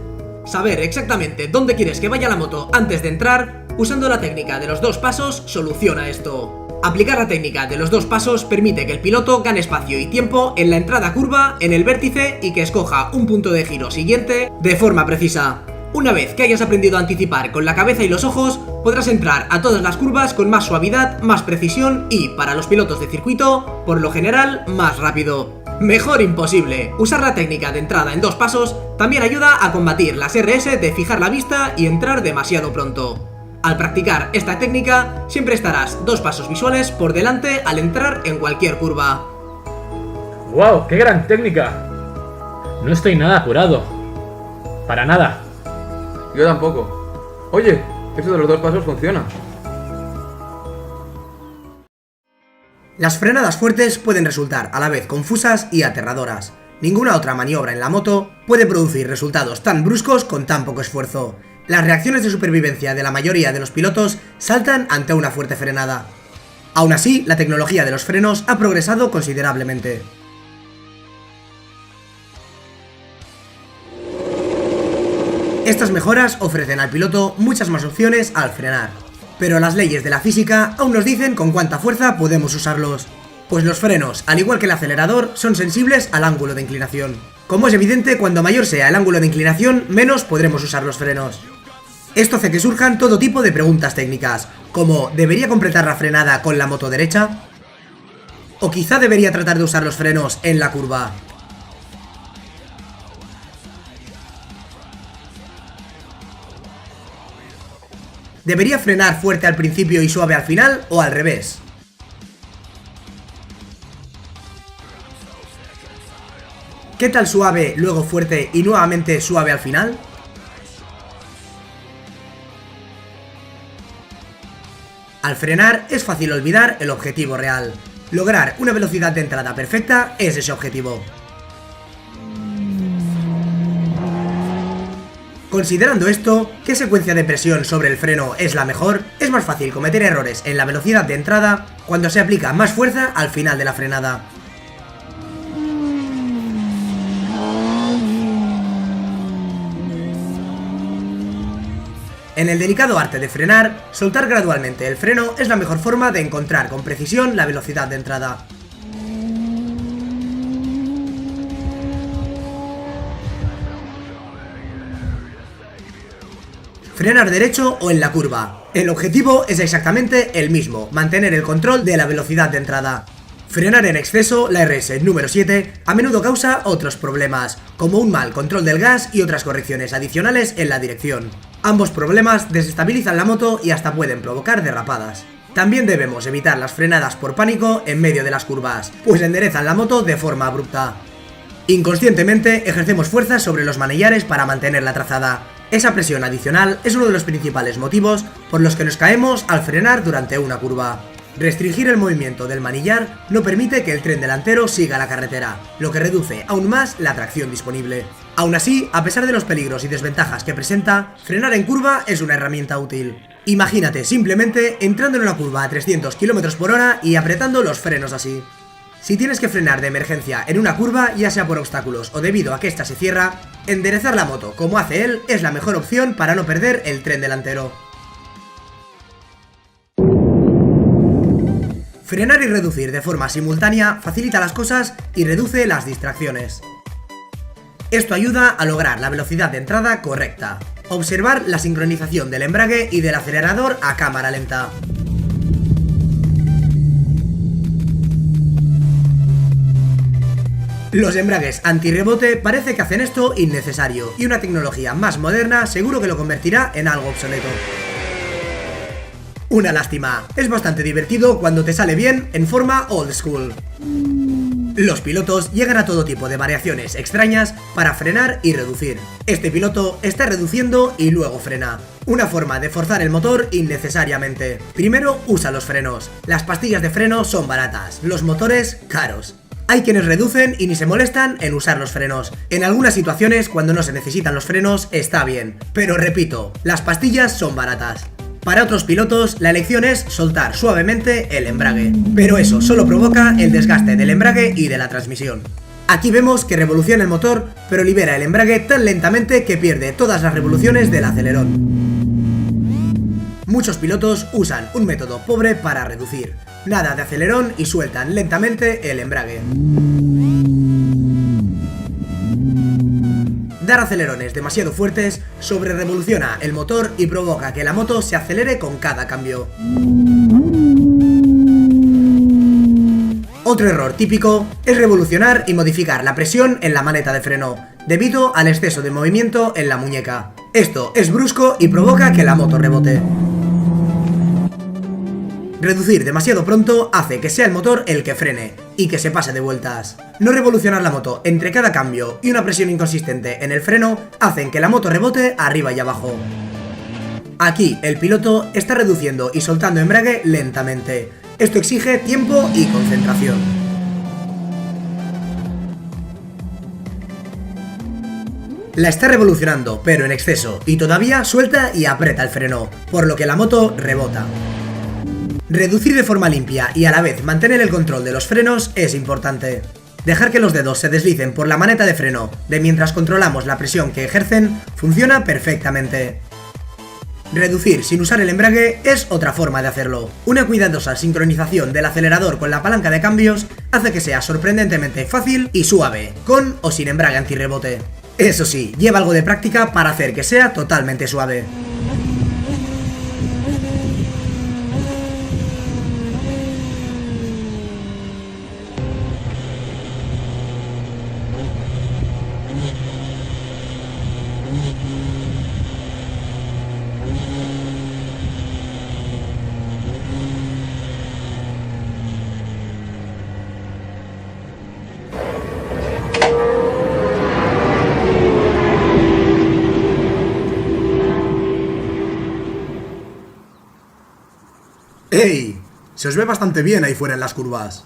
Saber exactamente dónde quieres que vaya la moto antes de entrar, usando la técnica de los 2 pasos, soluciona esto. Aplicar la técnica de los 2 pasos permite que el piloto gane espacio y tiempo en la entrada curva, en el vértice y que escoja un punto de giro siguiente de forma precisa. Una vez que hayas aprendido a anticipar con la cabeza y los ojos, podrás entrar a todas las curvas con más suavidad, más precisión y, para los pilotos de circuito, por lo general, más rápido. Mejor imposible. Usar la técnica de entrada en 2 pasos también ayuda a combatir las RS de fijar la vista y entrar demasiado pronto. Al practicar esta técnica, siempre estarás 2 pasos visuales por delante al entrar en cualquier curva. ¡Wow! ¡Qué gran técnica! No estoy nada apurado. Para nada. Yo tampoco. Oye, eso de los 2 pasos funciona. Las frenadas fuertes pueden resultar a la vez confusas y aterradoras. Ninguna otra maniobra en la moto puede producir resultados tan bruscos con tan poco esfuerzo. Las reacciones de supervivencia de la mayoría de los pilotos saltan ante una fuerte frenada. Aún así, la tecnología de los frenos ha progresado considerablemente. Estas mejoras ofrecen al piloto muchas más opciones al frenar. Pero las leyes de la física aún nos dicen con cuánta fuerza podemos usarlos. Pues los frenos, al igual que el acelerador, son sensibles al ángulo de inclinación. Como es evidente, cuando mayor sea el ángulo de inclinación, menos podremos usar los frenos. Esto hace que surjan todo tipo de preguntas técnicas, como ¿debería completar la frenada con la moto derecha? ¿O quizá debería tratar de usar los frenos en la curva? ¿Debería frenar fuerte al principio y suave al final o al revés? ¿Qué tal suave, luego fuerte y nuevamente suave al final? Al frenar es fácil olvidar el objetivo real. Lograr una velocidad de entrada perfecta es ese objetivo. Considerando esto, ¿qué secuencia de presión sobre el freno es la mejor? Es más fácil cometer errores en la velocidad de entrada cuando se aplica más fuerza al final de la frenada. En el delicado arte de frenar, soltar gradualmente el freno es la mejor forma de encontrar con precisión la velocidad de entrada. Frenar derecho o en la curva. El objetivo es exactamente el mismo, mantener el control de la velocidad de entrada. Frenar en exceso, la RS número 7, a menudo causa otros problemas, como un mal control del gas y otras correcciones adicionales en la dirección. Ambos problemas desestabilizan la moto y hasta pueden provocar derrapadas. También debemos evitar las frenadas por pánico en medio de las curvas, pues enderezan la moto de forma abrupta. Inconscientemente ejercemos fuerza sobre los manillares para mantener la trazada. Esa presión adicional es uno de los principales motivos por los que nos caemos al frenar durante una curva. Restringir el movimiento del manillar no permite que el tren delantero siga la carretera, lo que reduce aún más la tracción disponible. Aún así, a pesar de los peligros y desventajas que presenta, frenar en curva es una herramienta útil. Imagínate simplemente entrando en una curva a 300 km/h y apretando los frenos así. Si tienes que frenar de emergencia en una curva, ya sea por obstáculos o debido a que ésta se cierra, enderezar la moto como hace él es la mejor opción para no perder el tren delantero. Frenar y reducir de forma simultánea facilita las cosas y reduce las distracciones. Esto ayuda a lograr la velocidad de entrada correcta. Observar la sincronización del embrague y del acelerador a cámara lenta. Los embragues antirrebote parece que hacen esto innecesario, y una tecnología más moderna seguro que lo convertirá en algo obsoleto. Una lástima, es bastante divertido cuando te sale bien en forma old school. Los pilotos llegan a todo tipo de variaciones extrañas para frenar y reducir. Este piloto está reduciendo y luego frena. Una forma de forzar el motor innecesariamente. Primero usa los frenos. Las pastillas de freno son baratas, los motores caros. Hay quienes reducen y ni se molestan en usar los frenos. En algunas situaciones, cuando no se necesitan los frenos, está bien. Pero repito, las pastillas son baratas. Para otros pilotos, la elección es soltar suavemente el embrague. Pero eso solo provoca el desgaste del embrague y de la transmisión. Aquí vemos que revoluciona el motor, pero libera el embrague tan lentamente que pierde todas las revoluciones del acelerón. Muchos pilotos usan un método pobre para reducir. Nada de acelerón y sueltan lentamente el embrague. Dar acelerones demasiado fuertes sobrerevoluciona el motor y provoca que la moto se acelere con cada cambio. Otro error típico es revolucionar y modificar la presión en la maneta de freno, debido al exceso de movimiento en la muñeca. Esto es brusco y provoca que la moto rebote. Reducir demasiado pronto hace que sea el motor el que frene y que se pase de vueltas. No revolucionar la moto entre cada cambio y una presión inconsistente en el freno hacen que la moto rebote arriba y abajo. Aquí el piloto está reduciendo y soltando embrague lentamente. Esto exige tiempo y concentración. La está revolucionando, pero en exceso, y todavía suelta y aprieta el freno, por lo que la moto rebota. Reducir de forma limpia y a la vez mantener el control de los frenos es importante. Dejar que los dedos se deslicen por la maneta de freno de mientras controlamos la presión que ejercen funciona perfectamente. Reducir sin usar el embrague es otra forma de hacerlo. Una cuidadosa sincronización del acelerador con la palanca de cambios hace que sea sorprendentemente fácil y suave, con o sin embrague antirrebote. Eso sí, lleva algo de práctica para hacer que sea totalmente suave. ¡Ey! Se os ve bastante bien ahí fuera en las curvas.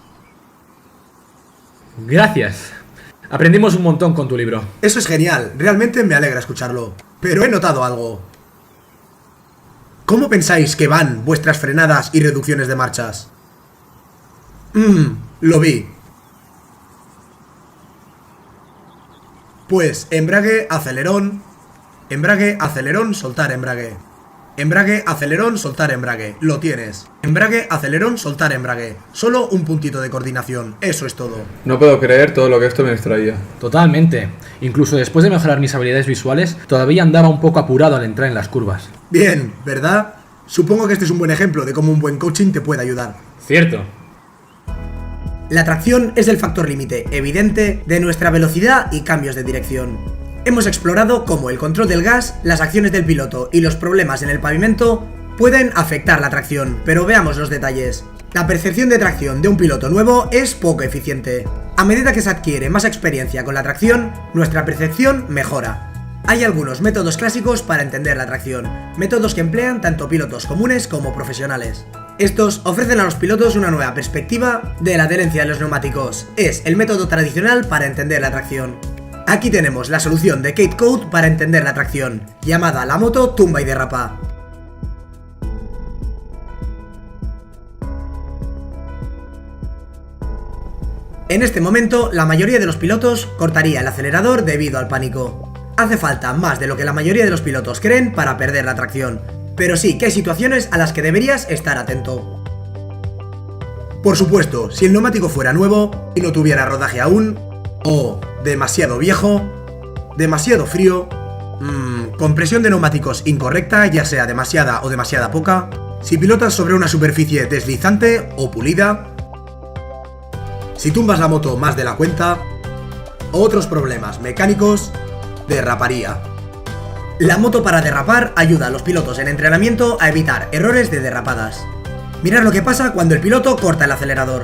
Gracias. Aprendimos un montón con tu libro. Eso es genial, realmente me alegra escucharlo. Pero he notado algo. ¿Cómo pensáis que van vuestras frenadas y reducciones de marchas? Lo vi. Pues embrague, acelerón, soltar embrague. Embrague, acelerón, soltar embrague. Lo tienes. Embrague, acelerón, soltar embrague. Solo un puntito de coordinación. Eso es todo. No puedo creer todo lo que esto me extraía. Totalmente. Incluso después de mejorar mis habilidades visuales, todavía andaba un poco apurado al entrar en las curvas. Bien, ¿verdad? Supongo que este es un buen ejemplo de cómo un buen coaching te puede ayudar. Cierto. La tracción es el factor límite evidente de nuestra velocidad y cambios de dirección. Hemos explorado cómo el control del gas, las acciones del piloto y los problemas en el pavimento pueden afectar la tracción, pero veamos los detalles. La percepción de tracción de un piloto nuevo es poco eficiente. A medida que se adquiere más experiencia con la tracción, nuestra percepción mejora. Hay algunos métodos clásicos para entender la tracción, métodos que emplean tanto pilotos comunes como profesionales. Estos ofrecen a los pilotos una nueva perspectiva de la adherencia de los neumáticos. Es el método tradicional para entender la tracción. Aquí tenemos la solución de Kate Code para entender la tracción, llamada la moto tumba y derrapa. En este momento, la mayoría de los pilotos cortaría el acelerador debido al pánico. Hace falta más de lo que la mayoría de los pilotos creen para perder la tracción, pero sí que hay situaciones a las que deberías estar atento. Por supuesto, si el neumático fuera nuevo y no tuviera rodaje aún, o demasiado viejo, demasiado frío, compresión de neumáticos incorrecta, ya sea demasiada o demasiada poca, si pilotas sobre una superficie deslizante o pulida, si tumbas la moto más de la cuenta, o otros problemas mecánicos, derraparía. La moto para derrapar ayuda a los pilotos en entrenamiento a evitar errores de derrapadas. Mirad lo que pasa cuando el piloto corta el acelerador.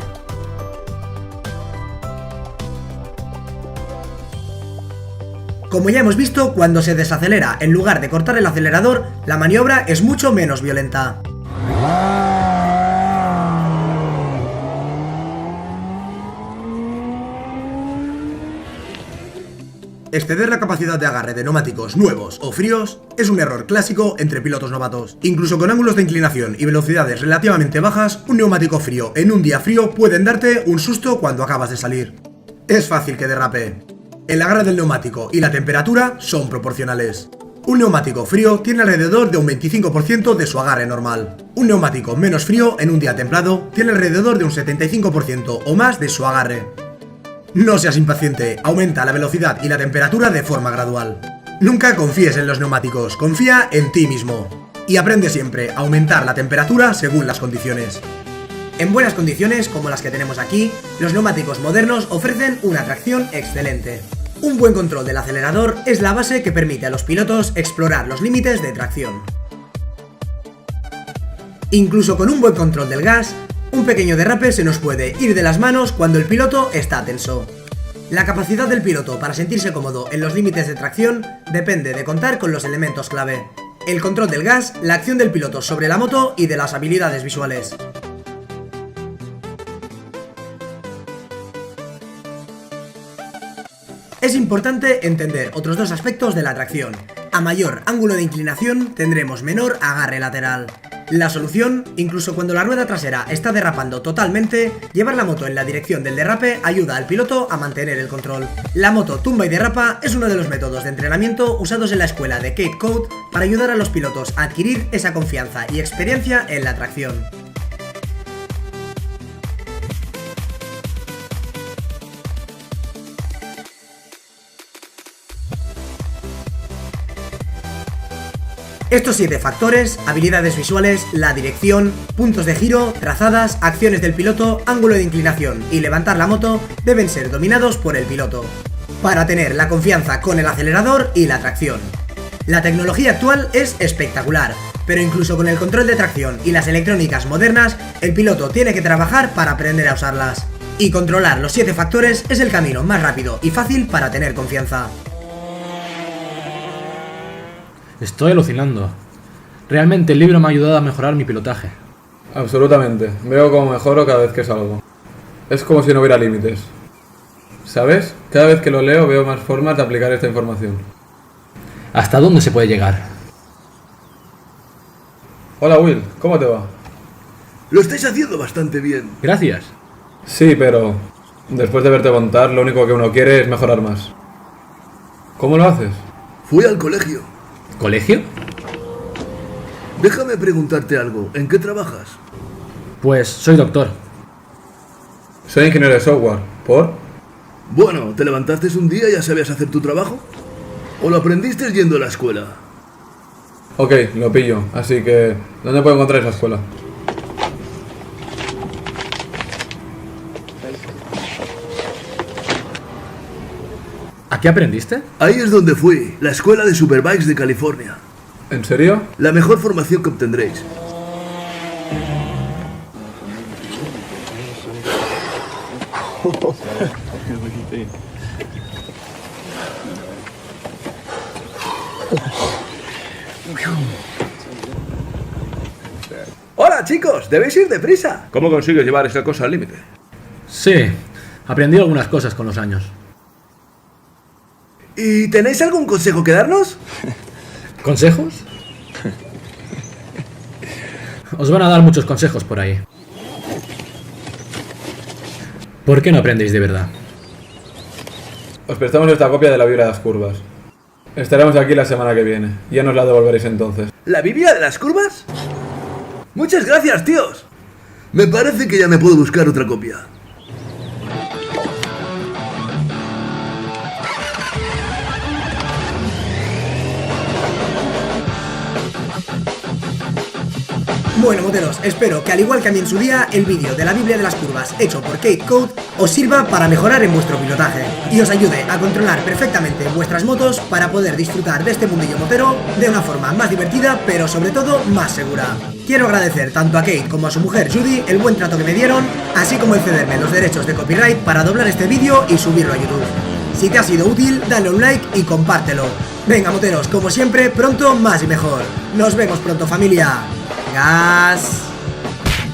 Como ya hemos visto, cuando se desacelera en lugar de cortar el acelerador, la maniobra es mucho menos violenta. Exceder la capacidad de agarre de neumáticos nuevos o fríos es un error clásico entre pilotos novatos. Incluso con ángulos de inclinación y velocidades relativamente bajas, un neumático frío en un día frío pueden darte un susto cuando acabas de salir. Es fácil que derrape. El agarre del neumático y la temperatura son proporcionales. Un neumático frío tiene alrededor de un 25% de su agarre normal. Un neumático menos frío en un día templado tiene alrededor de un 75% o más de su agarre. No seas impaciente, aumenta la velocidad y la temperatura de forma gradual. Nunca confíes en los neumáticos, confía en ti mismo. Y aprende siempre a aumentar la temperatura según las condiciones. En buenas condiciones, como las que tenemos aquí, los neumáticos modernos ofrecen una tracción excelente. Un buen control del acelerador es la base que permite a los pilotos explorar los límites de tracción. Incluso con un buen control del gas, un pequeño derrape se nos puede ir de las manos cuando el piloto está tenso. La capacidad del piloto para sentirse cómodo en los límites de tracción depende de contar con los elementos clave: el control del gas, la acción del piloto sobre la moto y de las habilidades visuales. Es importante entender otros dos aspectos de la tracción. A mayor ángulo de inclinación tendremos menor agarre lateral. La solución, incluso cuando la rueda trasera está derrapando totalmente, llevar la moto en la dirección del derrape ayuda al piloto a mantener el control. La moto tumba y derrapa es uno de los métodos de entrenamiento usados en la escuela de Kate Code para ayudar a los pilotos a adquirir esa confianza y experiencia en la tracción. Estos 7 factores, habilidades visuales, la dirección, puntos de giro, trazadas, acciones del piloto, ángulo de inclinación y levantar la moto, deben ser dominados por el piloto, para tener la confianza con el acelerador y la tracción. La tecnología actual es espectacular, pero incluso con el control de tracción y las electrónicas modernas, el piloto tiene que trabajar para aprender a usarlas. Y controlar los 7 factores es el camino más rápido y fácil para tener confianza. Estoy alucinando. Realmente el libro me ha ayudado a mejorar mi pilotaje. Absolutamente. Veo como mejoro cada vez que salgo. Es como si no hubiera límites. ¿Sabes? Cada vez que lo leo veo más formas de aplicar esta información. ¿Hasta dónde se puede llegar? Hola Will, ¿cómo te va? Lo estáis haciendo bastante bien. Gracias. Sí, pero después de verte contar, lo único que uno quiere es mejorar más. ¿Cómo lo haces? Fui al colegio. ¿Colegio? Déjame preguntarte algo. ¿En qué trabajas? Pues soy doctor. Soy ingeniero de software. ¿Por? Bueno, ¿te levantaste un día y ya sabías hacer tu trabajo? ¿O lo aprendiste yendo a la escuela? Ok, lo pillo. Así que, ¿dónde puedo encontrar esa escuela? ¿A qué aprendiste? Ahí es donde fui, la escuela de Superbikes de California. ¿En serio? La mejor formación que obtendréis. Hola chicos, debéis ir deprisa. ¿Cómo consigues llevar esta cosa al límite? Sí, aprendí algunas cosas con los años. ¿Y tenéis algún consejo que darnos? ¿Consejos? Os van a dar muchos consejos por ahí. ¿Por qué no aprendéis de verdad? Os prestamos esta copia de la Biblia de las curvas. Estaremos aquí la semana que viene. Ya nos la devolveréis entonces. ¿La Biblia de las curvas? Muchas gracias, tíos. Me parece que ya me puedo buscar otra copia. Bueno, moteros, espero que al igual que a mí en su día, el vídeo de la Biblia de las curvas hecho por Kate Code os sirva para mejorar en vuestro pilotaje y os ayude a controlar perfectamente vuestras motos para poder disfrutar de este mundillo motero de una forma más divertida, pero sobre todo más segura. Quiero agradecer tanto a Kate como a su mujer Judy el buen trato que me dieron, así como el cederme los derechos de copyright para doblar este vídeo y subirlo a YouTube. Si te ha sido útil, dale un like y compártelo. Venga, moteros, como siempre, pronto más y mejor. Nos vemos pronto, familia. Gas.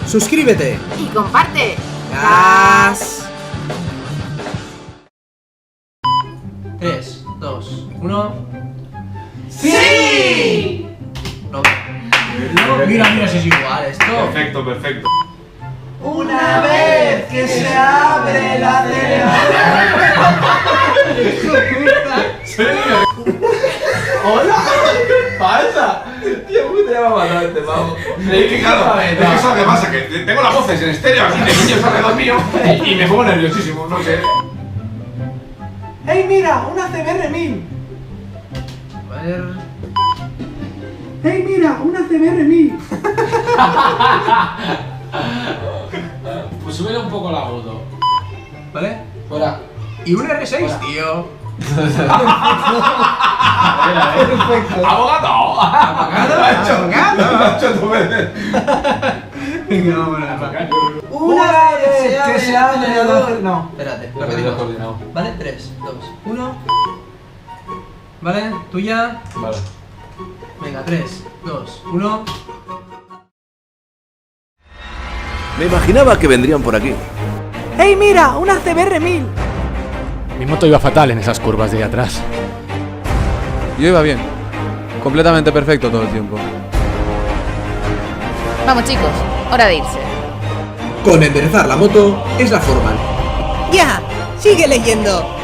Suscríbete. Y comparte. Gas. 3, 2, 1. ¡Sí! No, mira si es igual esto. Perfecto, perfecto. Una vez que se abre el acelerador. ¡Hola! ¿Qué pasa? Tío, ¿cómo te llama matar este pavo? Claro, es que ¿sabes qué pasa? Que tengo las voces en estéreo aquí de niños alrededor mío y me pongo nerviosísimo, no sé. ¡Ey, mira! ¡Una CBR 1000! A ver. ¡Ey, mira! ¡Una CBR 1000! Pues súbele un poco la agudo. ¿Vale? Fuera. Y un R6, tío. Perfecto. ¡Abogado! Venga, vamos a ver. Una vez que se abre el acelerador. No. Espérate, repetimos. Vale, 3, 2, 1. Vale, tuya. Vale. Venga, 3, 2, 1. Me imaginaba que vendrían por aquí. ¡Ey, mira! ¡Una CBR 1000! Mi moto iba fatal en esas curvas de ahí atrás. Yo iba bien. Completamente perfecto todo el tiempo. Vamos chicos, hora de irse. Con enderezar la moto es la forma. ¡Ya! ¡Sigue leyendo!